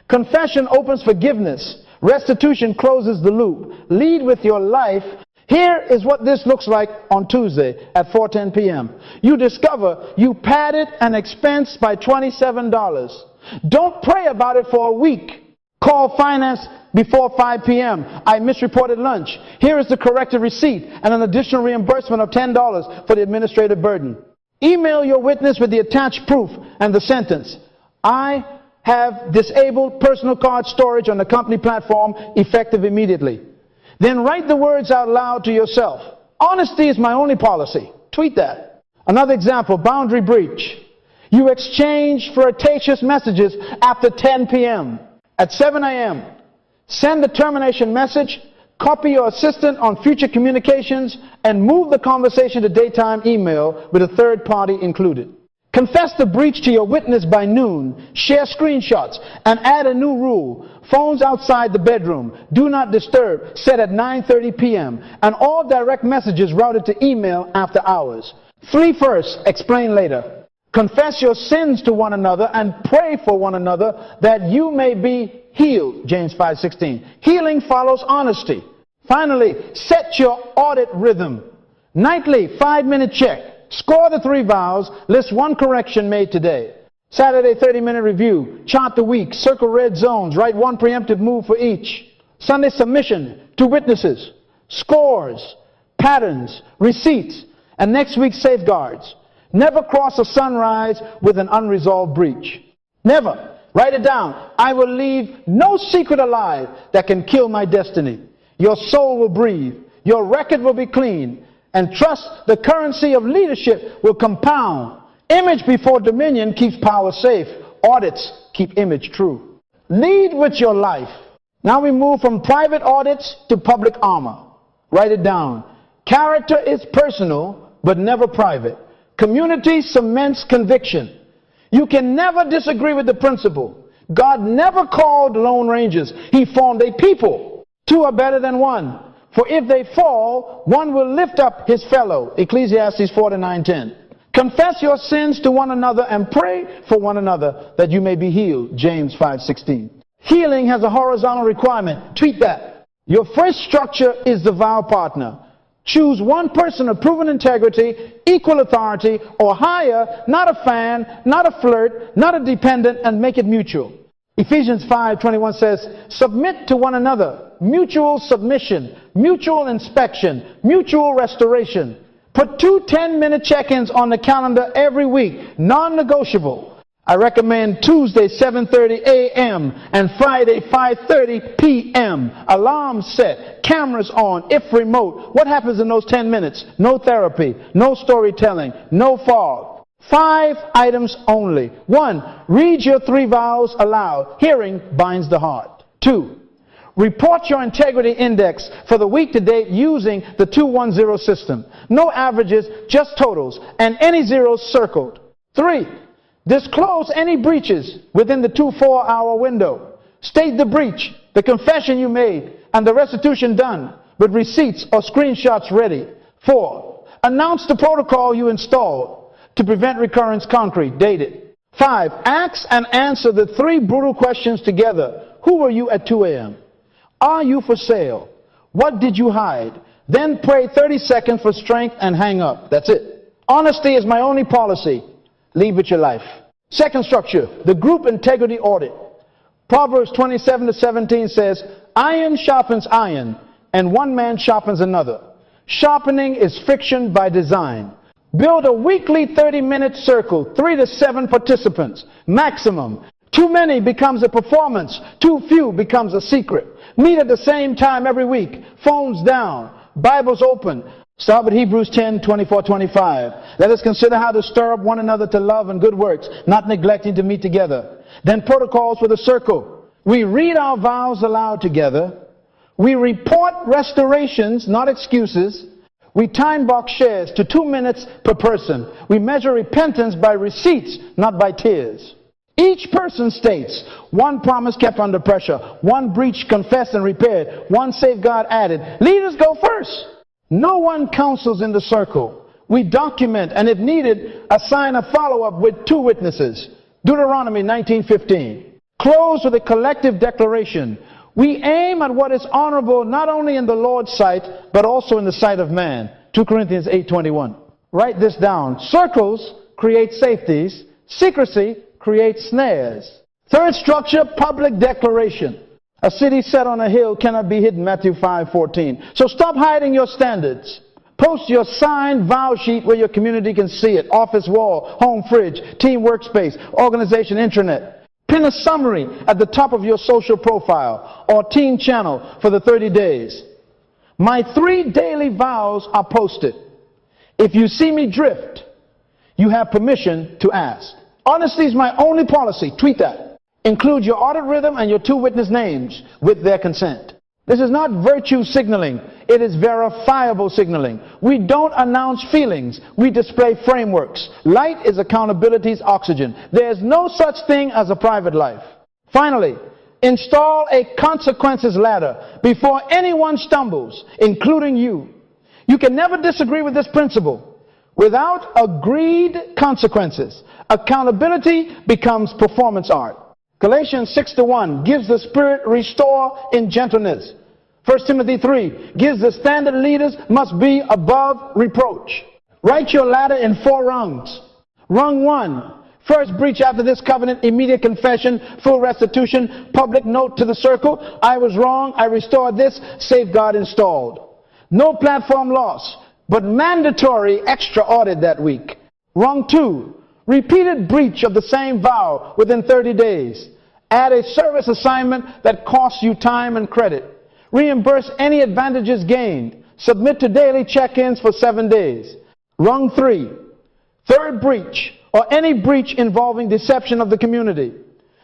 Confession opens forgiveness. Restitution closes the loop. Lead with your life. Here is what this looks like on Tuesday at 4:10 p.m. You discover you padded an expense by $27. Don't pray about it for a week. Call finance before 5 p.m. I misreported lunch. Here is the corrected receipt and an additional reimbursement of $10 for the administrative burden. Email your witness with the attached proof and the sentence. I have disabled personal card storage on the company platform effective immediately. Then write the words out loud to yourself. Honesty is my only policy. Tweet that. Another example, boundary breach. You exchange flirtatious messages after 10 p.m. At 7 a.m., send the termination message, copy your assistant on future communications, and move the conversation to daytime email with a third party included. Confess the breach to your witness by noon, share screenshots, and add a new rule. Phones outside the bedroom, do not disturb, set at 9:30 p.m., and all direct messages routed to email after hours. Flee first, explain later. Confess your sins to one another and pray for one another that you may be healed. James 5:16. Healing follows honesty. Finally, set your audit rhythm. Nightly, 5-minute check. Score the 3 vows. List 1 correction made today. Saturday, 30-minute review. Chart the week. Circle red zones. Write 1 preemptive move for each. Sunday submission. 2 witnesses. Scores. Patterns. Receipts. And next week's safeguards. Never cross a sunrise with an unresolved breach. Never. Write it down. I will leave no secret alive that can kill my destiny. Your soul will breathe. Your record will be clean. And trust the currency of leadership will compound. Image before dominion keeps power safe. Audits keep image true. Lead with your life. Now we move from private audits to public armor. Write it down. Character is personal, but never private. Community cements conviction. You can never disagree with the principle. God never called lone rangers. He formed a people. 2 are better than 1. For if they fall, one will lift up his fellow. Ecclesiastes 4:9-10. Confess your sins to one another and pray for one another that you may be healed. James 5:16. Healing has a horizontal requirement. Treat that. Your first structure is the vow partner. Choose one person of proven integrity, equal authority, or higher, not a fan, not a flirt, not a dependent, and make it mutual. Ephesians 5:21 says, submit to one another. Mutual submission, mutual inspection, mutual restoration. Put 2 10-minute check-ins on the calendar every week, non-negotiable. I recommend Tuesday 7:30 a.m. and Friday 5:30 p.m. Alarm set, cameras on, if remote. What happens in those 10 minutes? No therapy, no storytelling, no fog. 5 items only. 1, read your 3 vows aloud. Hearing binds the heart. 2, report your integrity index for the week to date using the 210 system. No averages, just totals, and any zeros circled. 3, disclose any breaches within the 2 4-hour window. State the breach, the confession you made, and the restitution done, with receipts or screenshots ready. 4, announce the protocol you installed to prevent recurrence concrete. Date it. 5, ask and answer the 3 brutal questions together. Who were you at 2 a.m.? Are you for sale? What did you hide? Then pray 30 seconds for strength and hang up. That's it. Honesty is my only policy. Lead with your life. Second structure, the group integrity audit. Proverbs 27:17 says, iron sharpens iron, and one man sharpens another. Sharpening is friction by design. Build a weekly 30-minute circle, 3 to 7 participants, maximum. Too many becomes a performance. Too few becomes a secret. Meet at the same time every week. Phones down. Bibles open. Start with Hebrews 10:24-25. Let us consider how to stir up one another to love and good works, not neglecting to meet together. Then protocols for the circle. We read our vows aloud together. We report restorations, not excuses. We time box shares to 2 minutes per person. We measure repentance by receipts, not by tears. Each person states 1 promise kept under pressure, 1 breach confessed and repaired, 1 safeguard added. Leaders go first. No one counsels in the circle. We document and, if needed, assign a follow-up with 2 witnesses. Deuteronomy 19:15. Close with a collective declaration. We aim at what is honorable not only in the Lord's sight, but also in the sight of man. 2 Corinthians 8:21. Write this down. Circles create safeties. Secrecy creates snares. Third structure, public declaration. A city set on a hill cannot be hidden, Matthew 5:14. So stop hiding your standards. Post your signed vow sheet where your community can see it. Office wall, home fridge, team workspace, organization intranet. Pin a summary at the top of your social profile or teen channel for the 30 days. My 3 daily vows are posted. If you see me drift, you have permission to ask. Honesty is my only policy. Tweet that. Include your audit rhythm and your 2 witness names with their consent. This is not virtue signaling. It is verifiable signaling. We don't announce feelings. We display frameworks. Light is accountability's oxygen. There's no such thing as a private life. Finally, install a consequences ladder before anyone stumbles, including you. You can never disagree with this principle. Without agreed consequences, accountability becomes performance art. Galatians 6:1 gives the Spirit restore in gentleness. 1 Timothy 3 gives the standard leaders must be above reproach. Write your ladder in 4 rungs. Rung 1, first breach after this covenant, immediate confession, full restitution, public note to the circle, I was wrong, I restored this, safeguard installed. No platform loss, but mandatory extra audit that week. Rung 2, repeated breach of the same vow within 30 days. Add a service assignment that costs you time and credit. Reimburse any advantages gained. Submit to daily check-ins for 7 days. Rung 3, third breach, or any breach involving deception of the community.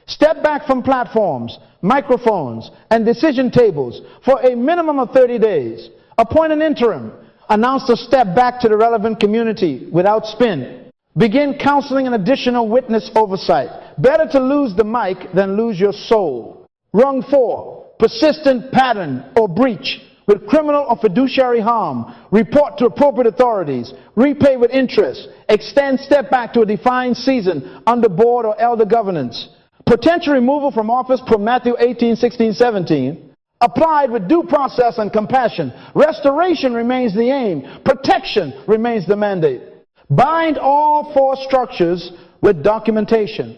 Step back from platforms, microphones, and decision tables for a minimum of 30 days. Appoint an interim. Announce to step back to the relevant community without spin. Begin counseling and additional witness oversight. Better to lose the mic than lose your soul. Rung 4, persistent pattern or breach with criminal or fiduciary harm. Report to appropriate authorities. Repay with interest. Extend step back to a defined season under board or elder governance. Potential removal from office per Matthew 18:16-17. Applied with due process and compassion. Restoration remains the aim. Protection remains the mandate. Bind all 4 structures with documentation.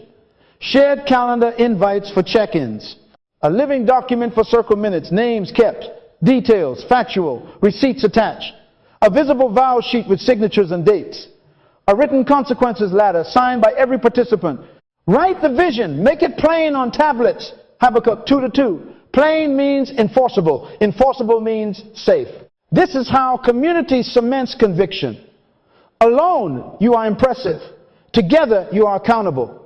Shared calendar invites for check-ins. A living document for circle minutes, names kept, details, factual, receipts attached. A visible vow sheet with signatures and dates. A written consequences ladder signed by every participant. Write the vision. Make it plain on tablets. Habakkuk 2:2. Plain means enforceable. Enforceable means safe. This is how community cements conviction. Alone, you are impressive. Together, you are accountable.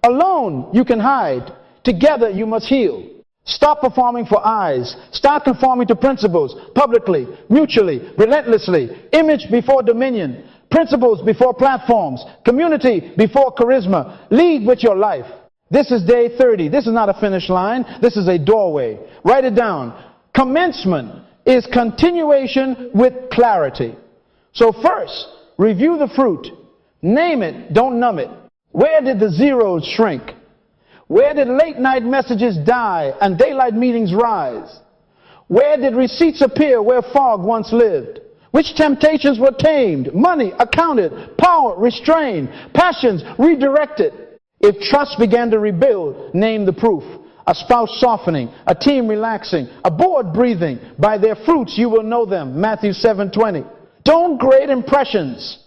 Alone, you can hide. Together, you must heal. Stop performing for eyes. Start conforming to principles, publicly, mutually, relentlessly. Image before dominion. Principles before platforms. Community before charisma. Lead with your life. This is day 30. This is not a finish line. This is a doorway. Write it down. Commencement is continuation with clarity. So first, review the fruit. Name it, don't numb it. Where did the zeros shrink? Where did late night messages die and daylight meetings rise? Where did receipts appear where fog once lived? Which temptations were tamed, money accounted, power restrained, passions redirected? If trust began to rebuild, name the proof. A spouse softening, a team relaxing, a board breathing. By their fruits you will know them. Matthew 7:20. Don't grade impressions,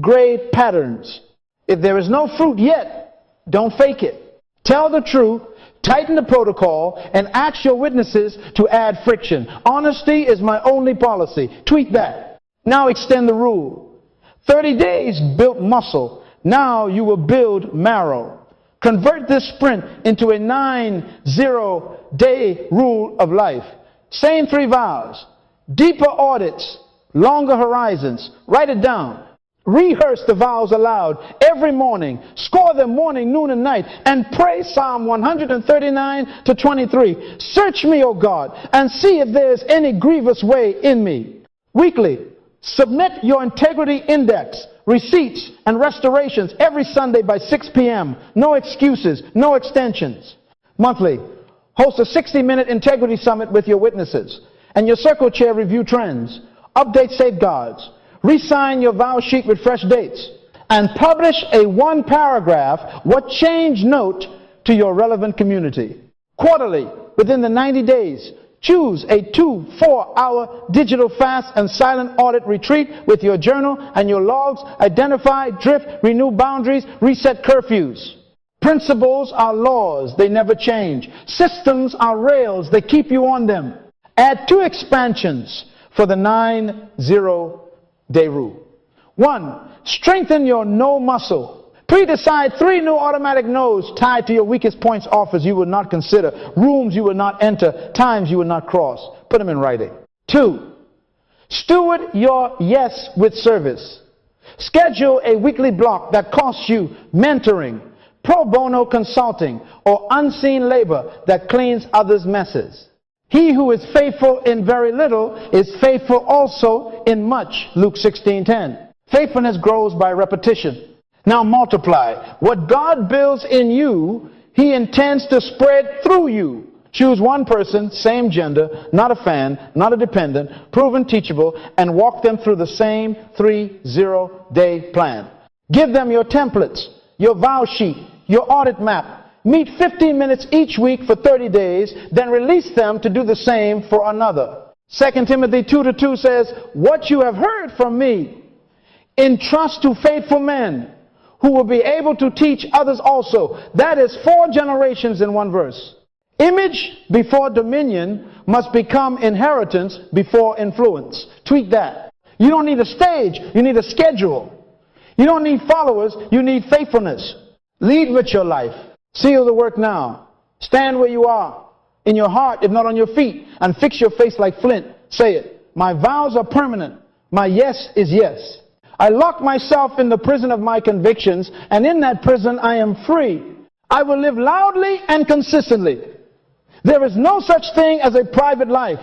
grade patterns. If there is no fruit yet, don't fake it. Tell the truth, tighten the protocol, and ask your witnesses to add friction. Honesty is my only policy. Tweak that. Now extend the rule. 30 days built muscle. Now you will build marrow. Convert this sprint into a 90-day rule of life. Same 3 vows. Deeper audits, longer horizons. Write it down. Rehearse the vows aloud every morning. Score them morning, noon, and night. And pray Psalm 139-23. Search me, O God, and see if there is any grievous way in me. Weekly, submit your integrity index, receipts, and restorations every Sunday by 6 p.m. No excuses, no extensions. Monthly, host a 60-minute integrity summit with your witnesses. And your circle chair review trends. Update safeguards. Re-sign your vow sheet with fresh dates. And publish a 1-paragraph what changed note to your relevant community. Quarterly, within the 90 days, choose a 2-4-hour digital fast and silent audit retreat with your journal and your logs. Identify, drift, renew boundaries, reset curfews. Principles are laws, they never change. Systems are rails, they keep you on them. Add 2 expansions for the 90-day rule. 1, strengthen your no muscle. Pre-decide 3 new automatic no's tied to your weakest points offers you would not consider, rooms you would not enter, times you would not cross. Put them in writing. 2, steward your yes with service. Schedule a weekly block that costs you mentoring, pro bono consulting, or unseen labor that cleans others' messes. He who is faithful in very little is faithful also in much, Luke 16:10. Faithfulness grows by repetition. Now multiply. What God builds in you, He intends to spread through you. Choose one person, same gender, not a fan, not a dependent, proven teachable, and walk them through the same 30-day plan. Give them your templates, your vow sheet, your audit map. Meet 15 minutes each week for 30 days, then release them to do the same for another. 2 Timothy 2:2 says, what you have heard from me, entrust to faithful men who will be able to teach others also. That is 4 generations in one verse. Image before dominion must become inheritance before influence. Tweak that. You don't need a stage, you need a schedule. You don't need followers, you need faithfulness. Lead with your life. Seal the work now. Stand where you are, in your heart, if not on your feet, and fix your face like flint. Say it. My vows are permanent. My yes is yes. I lock myself in the prison of my convictions, and in that prison I am free. I will live loudly and consistently. There is no such thing as a private life.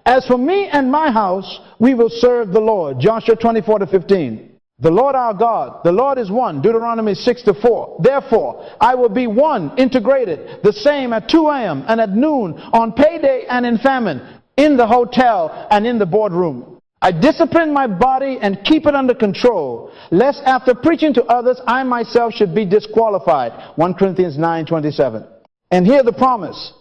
As for me and my house, we will serve the Lord. Joshua 24:15. The Lord our God, the Lord is one. Deuteronomy 6:4. Therefore, I will be one, integrated, the same at 2 a.m. and at noon, on payday and in famine, in the hotel and in the boardroom. I discipline my body and keep it under control, lest after preaching to others, I myself should be disqualified. 1 Corinthians 9:27. And hear the promise.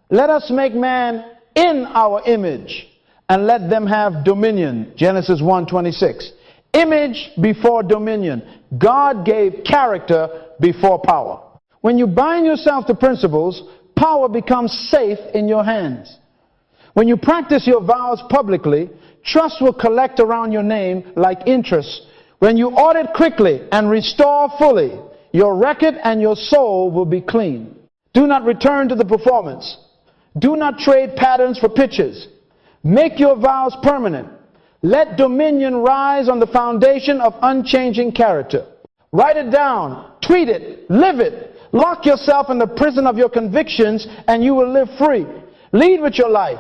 Let us make man in our image, and let them have dominion. Genesis 1:26. Image before dominion. God gave character before power. When you bind yourself to principles, power becomes safe in your hands. When you practice your vows publicly, trust will collect around your name like interest. When you audit quickly and restore fully, your record and your soul will be clean. Do not return to the performance. Do not trade patterns for pictures. Make your vows permanent. Let dominion rise on the foundation of unchanging character. Write it down, tweet it, live it. Lock yourself in the prison of your convictions and you will live free. Lead with your life.